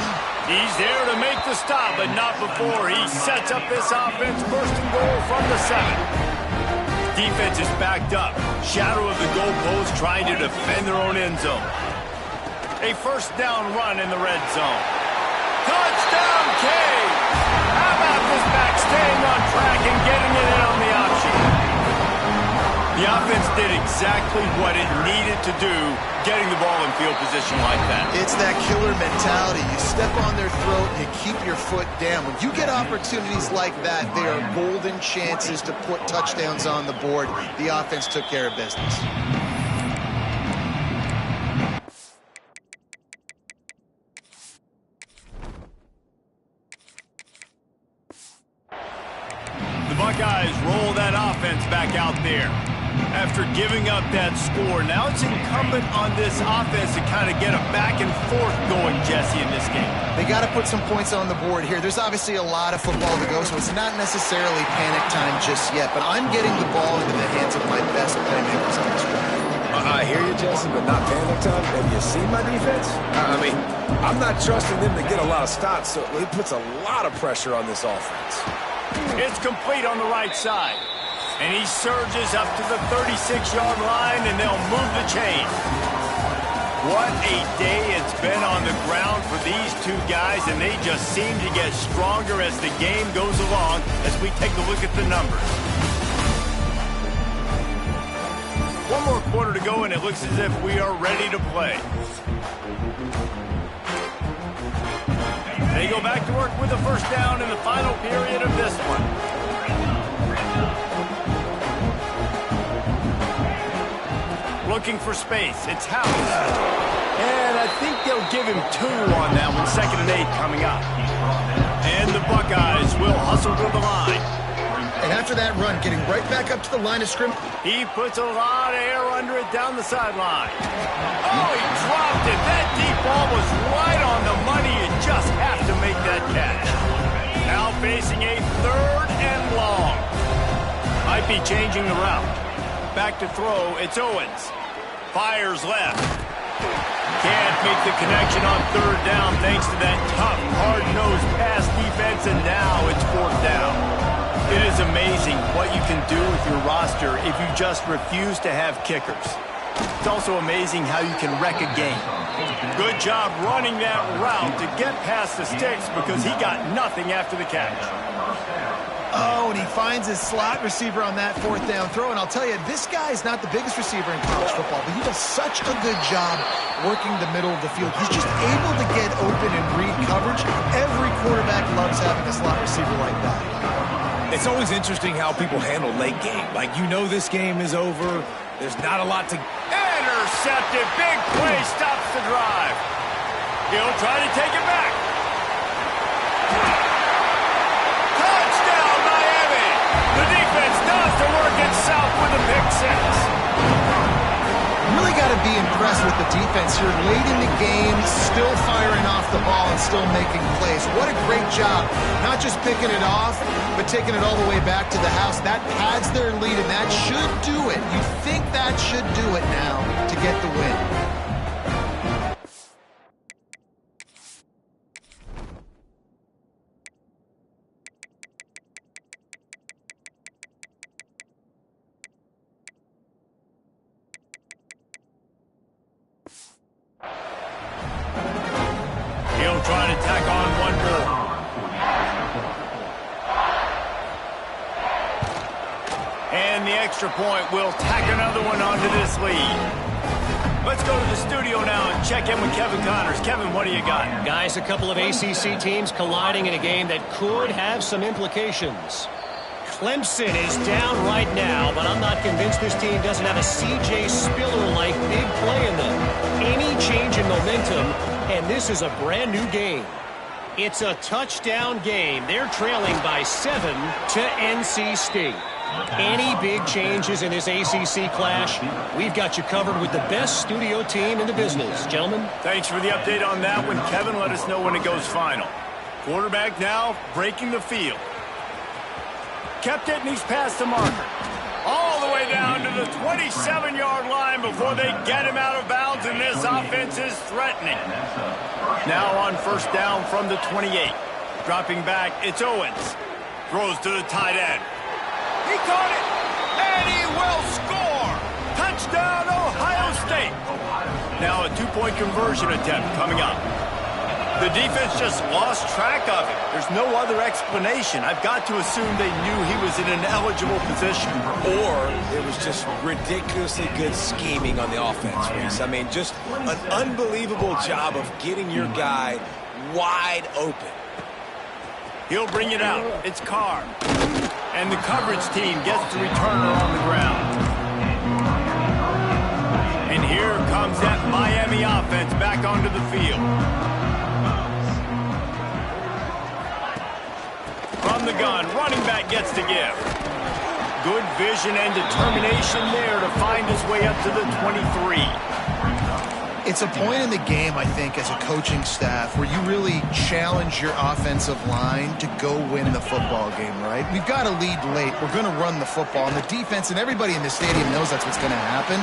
He's there to make the stop, but not before he sets up this offense. 1st and goal from the 7. Defense is backed up. Shadow of the goalpost trying to defend their own end zone. A 1st down run in the red zone. Touchdown, Cade! How about this back staying on track and getting it in on the option? The offense did exactly what it needed to do, getting the ball in field position like that. It's that killer mentality. You step on their throat and you keep your foot down. When you get opportunities like that, they are golden chances to put touchdowns on the board. The offense took care of business. Buckeyes roll that offense back out there. After giving up that score, now it's incumbent on this offense to kind of get a back and forth going, Jesse, in this game. They got to put some points on the board here. There's obviously a lot of football to go, so it's not necessarily panic time just yet, but I'm getting the ball into the hands of my best playmakers on this drive. I hear you, Jesse, but not panic time. Have you seen my defense? I mean, I'm not trusting them to get a lot of stops, so it puts a lot of pressure on this offense. It's complete on the right side. And he surges up to the 36-yard line, and they'll move the chain. What a day it's been on the ground for these two guys, and they just seem to get stronger as the game goes along as we take a look at the numbers. One more quarter to go, and it looks as if we are ready to play. They go back to work with a first down in the final period of this one. Looking for space. It's House. And I think they'll give him 2 on that one. 2nd and 8 coming up. And the Buckeyes will hustle to the line. And after that run, getting right back up to the line of scrimmage. He puts a lot of air under it down the sideline. Oh, he dropped it. That deep ball was right on the money. You just have to make that catch. Now facing a 3rd and long. Might be changing the route. Back to throw. It's Owens. Fires left. Can't make the connection on 3rd down thanks to that tough, hard-nosed pass defense, and now it's 4th down. It is amazing what you can do with your roster if you just refuse to have kickers. It's also amazing how you can wreck a game. Good job running that route to get past the sticks because he got nothing after the catch. Oh, and he finds his slot receiver on that 4th down throw. And I'll tell you, this guy's not the biggest receiver in college football, but he does such a good job working the middle of the field. He's just able to get open and read coverage. Every quarterback loves having a slot receiver like that. It's always interesting how people handle late game. Like, you know this game is over. There's not a lot to... Intercepted. Big play stops the drive. He'll try to take it back. Touchdown, Miami. The defense does the work itself with a pick 6. Really got to be impressed with the defense here. Late in the game, still firing off the ball and still making plays. What a great job. Not just picking it off, but taking it all the way back to the house. That pads their lead, and that should do it. You think that should do it now to get the win. He'll try to tack on one more. And the extra point will tack another one onto this lead. Let's go to the studio now and check in with Kevin Connors. Kevin, what do you got? Guys, a couple of ACC teams colliding in a game that could have some implications. Clemson is down right now, but I'm not convinced this team doesn't have a C.J. Spiller-like big play in them. Any change in momentum, and this is a brand new game. It's a touchdown game. They're trailing by 7 to NC State. Any big changes in this ACC clash, we've got you covered with the best studio team in the business. Gentlemen? Thanks for the update on that one. Kevin, let us know when it goes final. Quarterback now breaking the field. Kept it, and he's past the marker. All the way down to the 27-yard line before they get him out of bounds, and this offense is threatening. Now on first down from the 28. Dropping back, it's Owens. Throws to the tight end. He caught it, and he will score. Touchdown, Ohio State. Now a 2-point conversion attempt coming up. The defense just lost track of it. There's no other explanation. I've got to assume they knew he was in an eligible position. Or it was just ridiculously good scheming on the offense, Reese. I mean, just an unbelievable job of getting your guy wide open. He'll bring it out. It's Carr. And the coverage team gets the returner on the ground. And here comes that Miami offense back onto the field. From the gun, running back gets to give. Good vision and determination there to find his way up to the 23. It's a point in the game, I think, as a coaching staff where you really challenge your offensive line to go win the football game, right? We've got to lead late. We're going to run the football. And the defense and everybody in the stadium knows that's what's going to happen.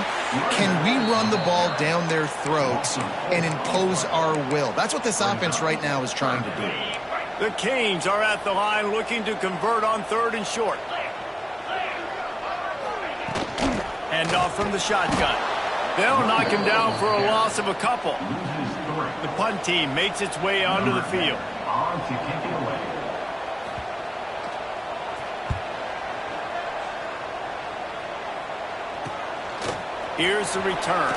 Can we run the ball down their throats and impose our will? That's what this offense right now is trying to do. The Canes are at the line looking to convert on 3rd and short. Hand off from the shotgun. They'll knock him down for a loss of a couple. The punt team makes its way onto the field. On to kick it away. Here's the return.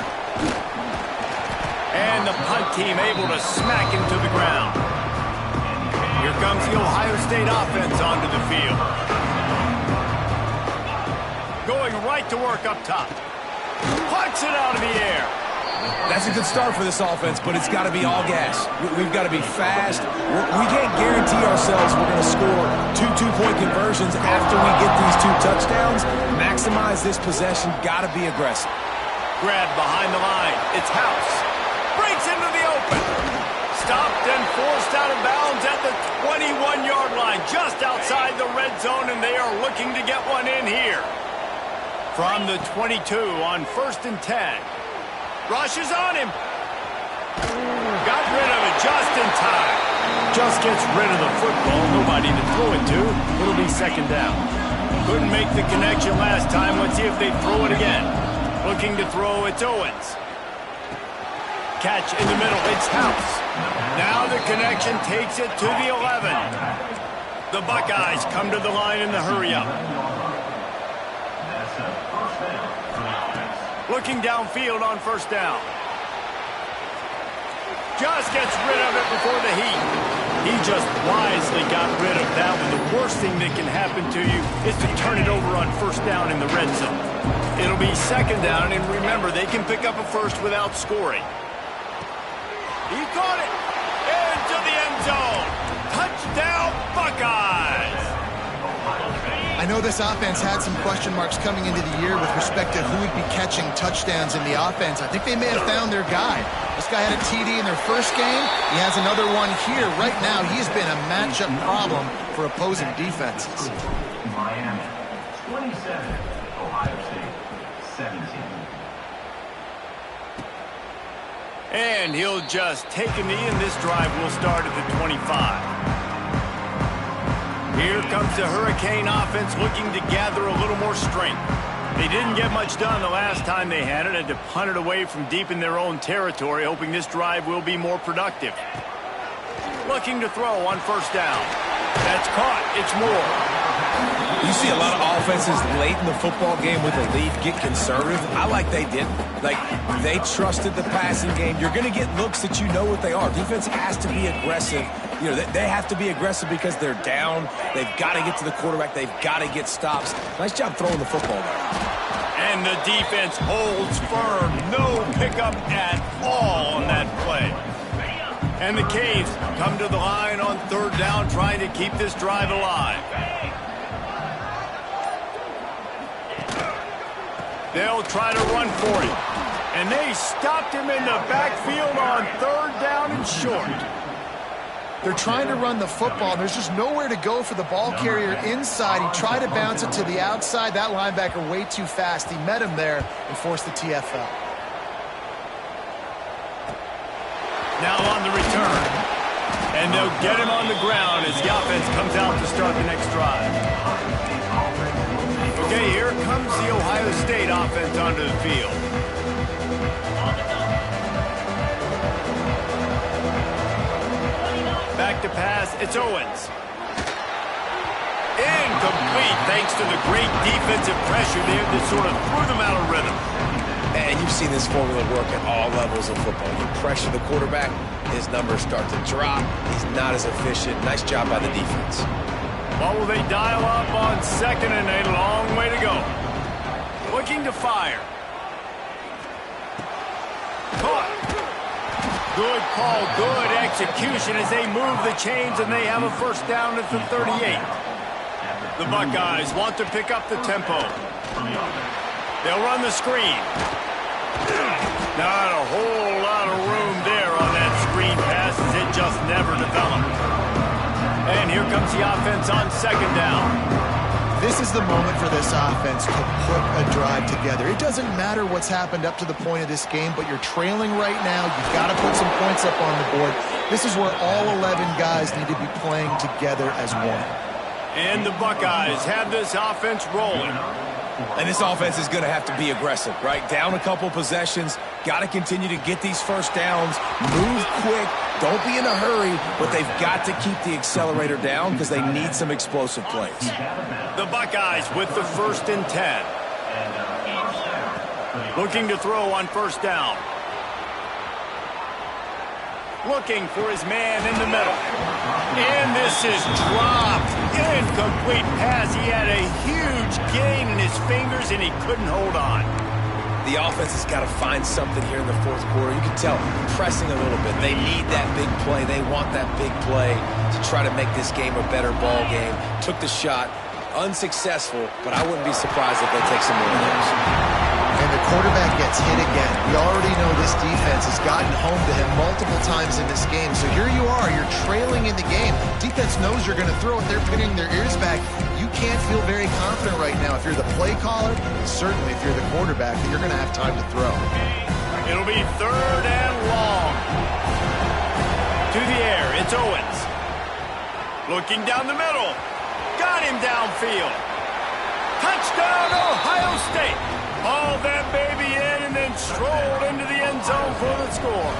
And the punt team able to smack him to the ground. Here comes the Ohio State offense onto the field. Going right to work up top. Punts it out of the air. That's a good start for this offense, but it's got to be all gas. We've got to be fast. We can't guarantee ourselves we're going to score two two-point conversions after we get these 2 touchdowns. Maximize this possession. Got to be aggressive. Grab behind the line. It's House. Breaks into the open. Stopped and forced out of bounds at the 21-yard line, just outside the red zone, and they are looking to get one in here. From the 22 on 1st and 10. Rushes on him. Got rid of it just in time. Just gets rid of the football. Nobody to throw it to. It'll be 2nd down. Couldn't make the connection last time. Let's see if they throw it again. Looking to throw, it's Owens. Catch in the middle, it's House. Now the connection takes it to the 11. The Buckeyes come to the line in the hurry-up. That's a first down for the offense. Looking downfield on 1st down. Just gets rid of it before the heat. He just wisely got rid of that one. The worst thing that can happen to you is to turn it over on 1st down in the red zone. It'll be 2nd down, and remember, they can pick up a first without scoring. He caught it into the end zone. Touchdown, Buckeyes! I know this offense had some question marks coming into the year with respect to who would be catching touchdowns in the offense. I think they may have found their guy. This guy had a TD in their first game. He has another one here. Right now, he's been a matchup problem for opposing defenses. Miami, 27. Ohio State, 17. And he'll just take a knee, and this drive will start at the 25. Here comes the Hurricane offense looking to gather a little more strength. They didn't get much done the last time they had it. Had to punt it away from deep in their own territory, hoping this drive will be more productive. Looking to throw on 1st down. That's caught. It's Moore. You see a lot of offenses late in the football game with a lead get conservative. I like they didn't. Like, they trusted the passing game. You're going to get looks that you know what they are. Defense has to be aggressive. You know, they have to be aggressive because they're down. They've got to get to the quarterback. They've got to get stops. Nice job throwing the football there. And the defense holds firm. No pickup at all on that play. And the Caves come to the line on 3rd down, trying to keep this drive alive. They'll try to run for him. And they stopped him in the backfield on 3rd down and short. They're trying to run the football. There's just nowhere to go for the ball carrier inside. He tried to bounce it to the outside. That linebacker way too fast. He met him there and forced the TFL. Now on the return. And they'll get him on the ground as the offense comes out to start the next drive. Okay, here comes the Ohio State offense onto the field. Back to pass, it's Owens. Incomplete thanks to the great defensive pressure there that sort of threw them out of rhythm. And you've seen this formula work at all levels of football. You pressure the quarterback, his numbers start to drop. He's not as efficient. Nice job by the defense. What will they dial up on 2nd and a long way to go? Looking to fire. Caught. Good call, good execution as they move the chains and they have a 1st down at the 38. The Buckeyes want to pick up the tempo. They'll run the screen. Not a whole lot of room there on that screen pass as it just never developed. And here comes the offense on 2nd down. This is the moment for this offense to put a drive together. It doesn't matter what's happened up to the point of this game, but you're trailing right now. You've got to put some points up on the board. This is where all 11 guys need to be playing together as one. And the Buckeyes have this offense rolling. And this offense is going to have to be aggressive, right? Down a couple possessions, got to continue to get these first downs, move quick, don't be in a hurry, but they've got to keep the accelerator down because they need some explosive plays. The Buckeyes with the 1st and 10. Looking to throw on 1st down. Looking for his man in the middle. And this is dropped. Incomplete pass. He had a huge gain in his fingers, and he couldn't hold on. The offense has got to find something here in the 4th quarter. You can tell, pressing a little bit. They need that big play. They want that big play to try to make this game a better ball game. Took the shot. Unsuccessful, but I wouldn't be surprised if they take some more of those. And the quarterback gets hit again. We already know this defense has gotten home to him multiple times in this game. So here you are, you're trailing in the game. Defense knows you're going to throw it. They're pinning their ears back. You can't feel very confident right now if you're the play caller, and certainly if you're the quarterback, that you're going to have time to throw. It'll be 3rd and long. To the air, it's Owens. Looking down the middle. Got him downfield. Touchdown, Ohio State. Hauled that baby in and then strolled into the end zone for the score.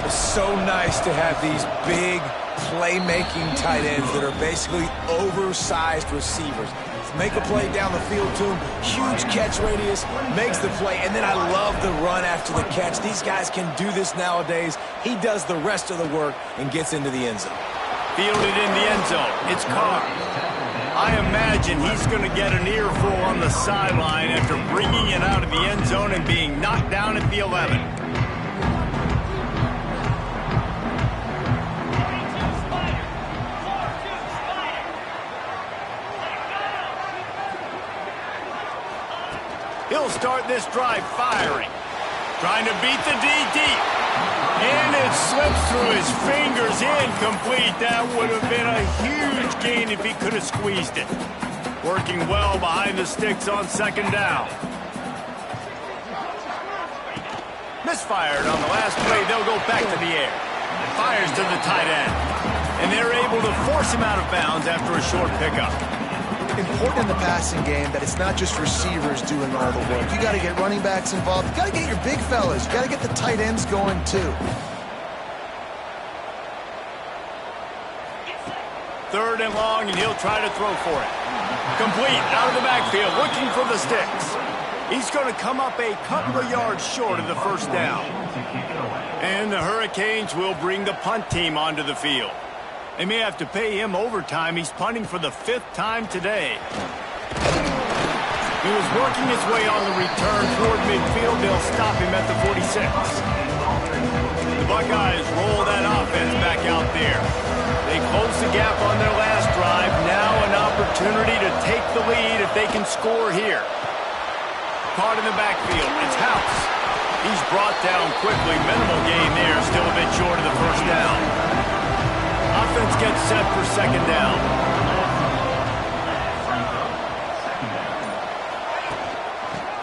It's so nice to have these big playmaking tight ends that are basically oversized receivers. Make a play down the field to him, huge catch radius, makes the play, and then I love the run after the catch. These guys can do this nowadays. He does the rest of the work and gets into the end zone. Fielded in the end zone. It's Carr. I imagine he's going to get an earful on the sideline after bringing it out of the end zone and being knocked down at the 11. He'll start this drive firing. Trying to beat the D deep. And it slips through his fingers, incomplete. That would have been a huge gain if he could have squeezed it. Working well behind the sticks on 2nd down. Misfired on the last play. They'll go back to the air. Fires to the tight end. And they're able to force him out of bounds after a short pickup. Important in the passing game that it's not just receivers doing all the work. You got to get running backs involved. You got to get your big fellas. You got to get the tight ends going too. 3rd and long, and he'll try to throw for it. Complete out of the backfield, looking for the sticks. He's going to come up a couple of yards short of the 1st down. And the Hurricanes will bring the punt team onto the field. They may have to pay him overtime. He's punting for the 5th time today. He was working his way on the return toward midfield. They'll stop him at the 46. The Buckeyes roll that offense back out there. They close the gap on their last drive. Now an opportunity to take the lead if they can score here. Caught in the backfield. It's House. He's brought down quickly. Minimal gain there. Still a bit short of the 1st down. Offense gets set for 2nd down.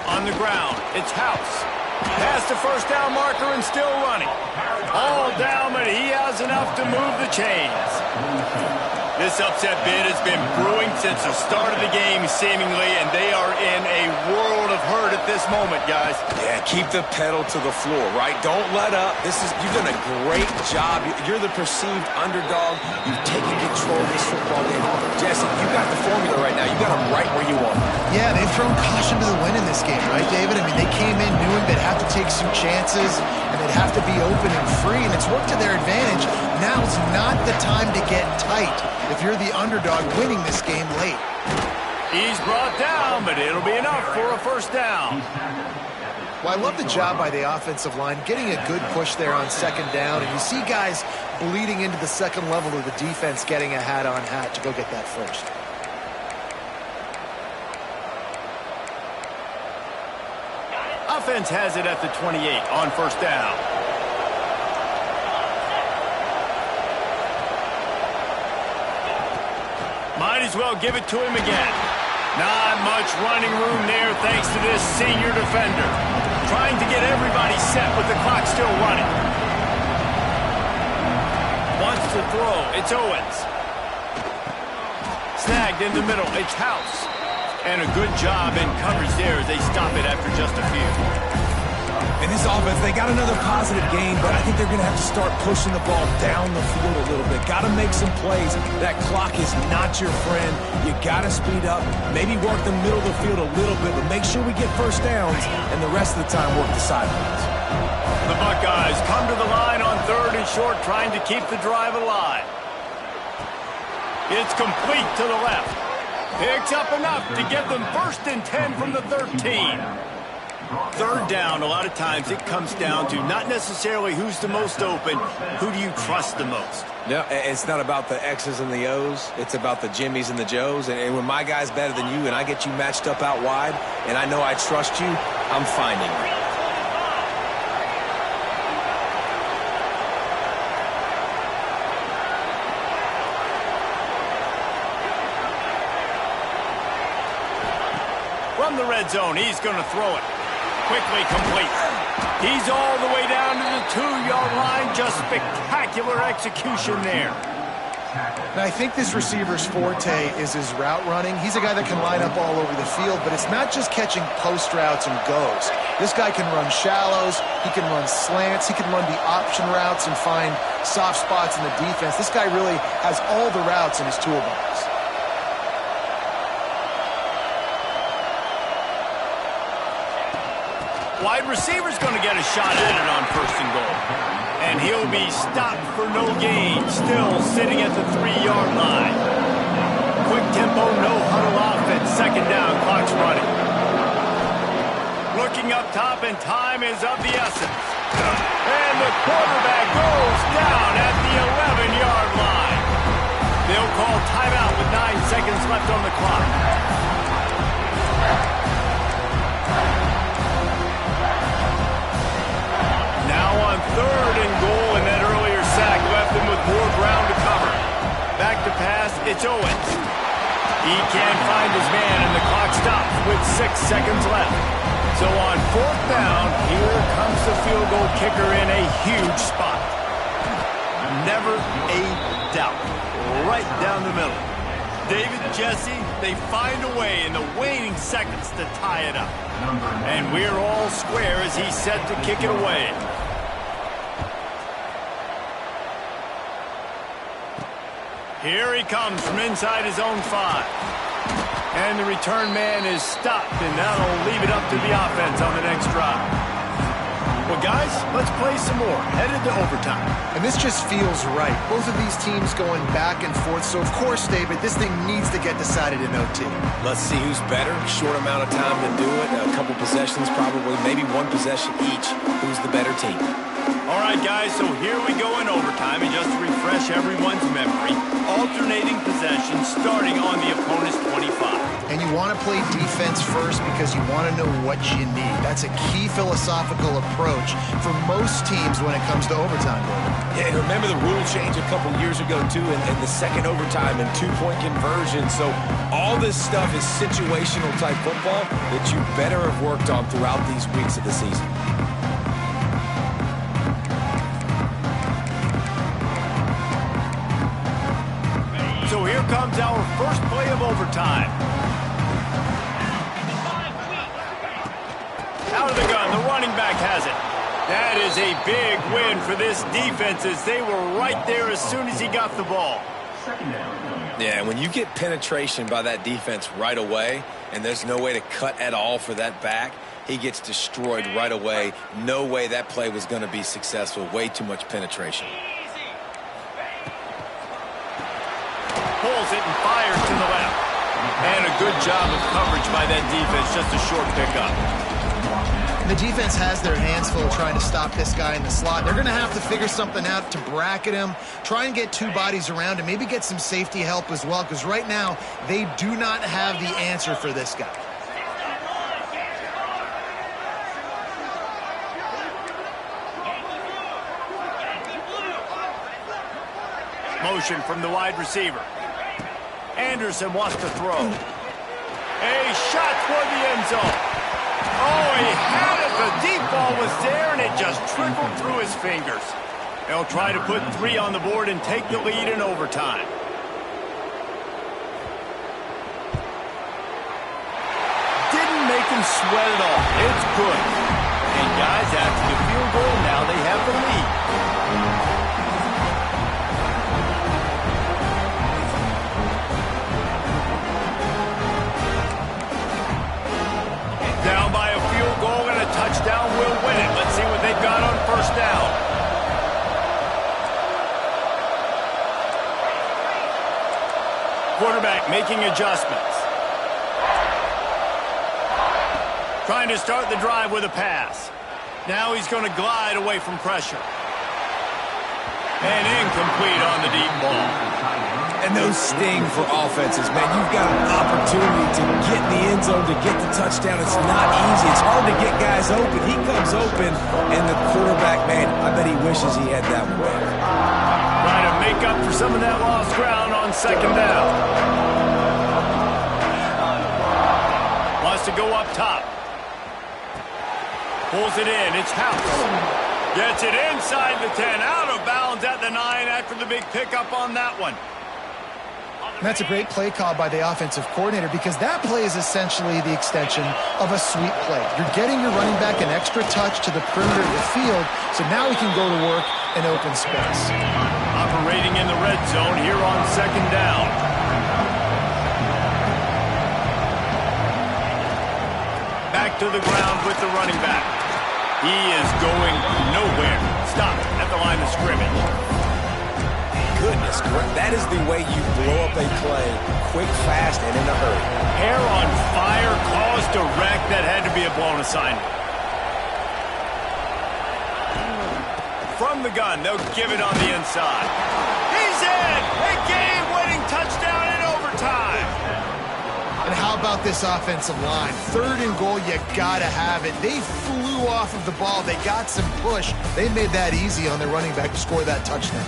On the ground, it's House. Past the 1st down marker and still running. All down, but he has enough to move the chains. This upset bid has been brewing since the start of the game, seemingly, and they are in a world of hurt at this moment, guys. Yeah, keep the pedal to the floor, right? Don't let up. You've done a great job. You're the perceived underdog. You've taken control of this football game. Jesse, you got the formula right now. You got them right where you want them. Yeah, they've thrown caution to the wind in this game, right, David? I mean, they came in knowing they'd have to take some chances, and they'd have to be open and free, and it's worked to their advantage. Now's not the time to get tight if you're the underdog winning this game late. He's brought down, but it'll be enough for a 1st down. Well, I love the job by the offensive line, getting a good push there on 2nd down, and you see guys bleeding into the 2nd level of the defense getting a hat-on-hat to go get that 1st. Offense has it at the 28 on 1st down. Might as well give it to him again. Not much running room there thanks to this senior defender. Trying to get everybody set with the clock still running. Wants to throw. It's Owens. Snagged in the middle. It's House. And a good job in coverage there as they stop it after just a few. In this offense, they got another positive game, but I think they're going to have to start pushing the ball down the field a little bit. Got to make some plays. That clock is not your friend. You got to speed up, maybe work the middle of the field a little bit, but make sure we get first downs, and the rest of the time work the sidelines. The Buckeyes come to the line on 3rd and short, trying to keep the drive alive. It's complete to the left. Picks up enough to get them 1st and 10 from the 13. 3rd down, a lot of times it comes down to not necessarily who's the most open, who do you trust the most? No, it's not about the X's and the O's. It's about the Jimmys and the Joes. And when my guy's better than you and I get you matched up out wide and I know I trust you, I'm finding you. From the red zone, he's going to throw it. Quickly complete. He's all the way down to the 2-yard line. Just spectacular execution there. And I think this receiver's forte is his route running. He's a guy that can line up all over the field, but it's not just catching post routes and goes. This guy can run shallows, he can run slants, he can run the option routes and find soft spots in the defense. This guy really has all the routes in his toolbox. Wide receiver's going to get a shot at it on 1st and goal. And he'll be stopped for no gain, still sitting at the 3-yard line. Quick tempo, no huddle offense, 2nd down, clock's running. Looking up top, and time is of the essence. And the quarterback goes down at the 11-yard line. They'll call timeout with 9 seconds left on the clock. On 3rd and goal, and that earlier sack left them with more ground to cover. Back to pass, it's Owens. He can't find his man, and the clock stops with 6 seconds left. So on 4th down, here comes the field goal kicker in a huge spot. Never a doubt. Right down the middle. David, Jesse, they find a way in the waning seconds to tie it up. And we're all square as he's set to kick it away. Here he comes from inside his own 5. And the return man is stopped, and that'll leave it up to the offense on the next drive. Well, guys, let's play some more. Headed to overtime. And this just feels right. Both of these teams going back and forth. So, of course, David, this thing needs to get decided in OT. Let's see who's better. Short amount of time to do it. A couple possessions probably, maybe one possession each. Who's the better team? All right, guys, so here we go in overtime. And just to refresh everyone's memory, alternating possession starting on the opponent's 25. And you want to play defense first because you want to know what you need. That's a key philosophical approach for most teams when it comes to overtime. Yeah, and remember the rule change a couple years ago, too, in the second overtime and 2-point conversion. So all this stuff is situational type football that you better have worked on throughout these weeks of the season. So here comes our first play of overtime. Out of the gun, the running back has it. That is a big win for this defense as they were right there as soon as he got the ball. Yeah, when you get penetration by that defense right away, and there's no way to cut at all for that back, he gets destroyed right away. No way that play was going to be successful. Way too much penetration. Pulls it and fires to the left. And a good job of coverage by that defense, just a short pickup. The defense has their hands full trying to stop this guy in the slot. They're going to have to figure something out to bracket him, try and get 2 bodies around him, maybe get some safety help as well, because right now they do not have the answer for this guy. Motion from the wide receiver. Anderson wants to throw. A shot toward the end zone. Oh, he had it. The deep ball was there, and it just trickled through his fingers. They'll try to put 3 on the board and take the lead in overtime. them sweat it off. It's good. And guys, after the field goal, now they have the lead. Down by a field goal and a touchdown will win it. Let's see what they've got on first down. Quarterback making adjustments. Trying to start the drive with a pass. Now he's going to glide away from pressure. And incomplete on the deep ball. And those sting for offenses, man. You've got an opportunity to get in the end zone, to get the touchdown. It's not easy. It's hard to get guys open. He comes open, and the quarterback, man, I bet he wishes he had that one back. Trying to make up for some of that lost ground on second down. Wants to go up top. Pulls it in. It's House. Gets it inside the 10. Out of bounds at the 9 after the big pickup on that one. And that's a great play call by the offensive coordinator because that play is essentially the extension of a sweep play. You're getting your running back an extra touch to the perimeter of the field, so now he can go to work in open space. Operating in the red zone here on second down. Back to the ground with the running back. He is going nowhere. Stop at the line of scrimmage. Goodness, that is the way you blow up a play, quick, fast, and in a hurry. Hair on fire, caused a wreck. That had to be a blown assignment. From the gun, they'll give it on the inside. He's in! A game-winning touchdown in overtime. And how about this offensive line? 3rd and goal, you gotta have it. They flew off of the ball. They got some push. They made that easy on their running back to score that touchdown.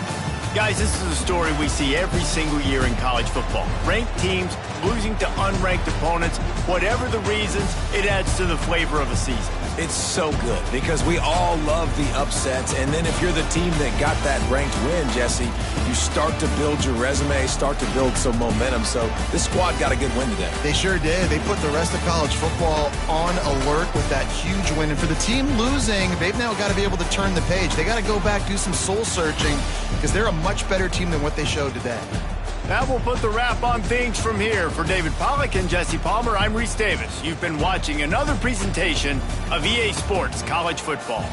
Guys, this is a story we see every single year in college football. Ranked teams losing to unranked opponents. Whatever the reasons, it adds to the flavor of a season. It's so good because we all love the upsets, and then if you're the team that got that ranked win, Jesse, you start to build your resume, start to build some momentum. So this squad got a good win today. They sure did. They put the rest of college football on alert with that huge win. And for the team losing, they've now got to be able to turn the page. They got to go back, do some soul searching, because they're a much better team than what they showed today. That will put the wrap on things from here. For David Pollack and Jesse Palmer, I'm Reese Davis. You've been watching another presentation of EA Sports College Football.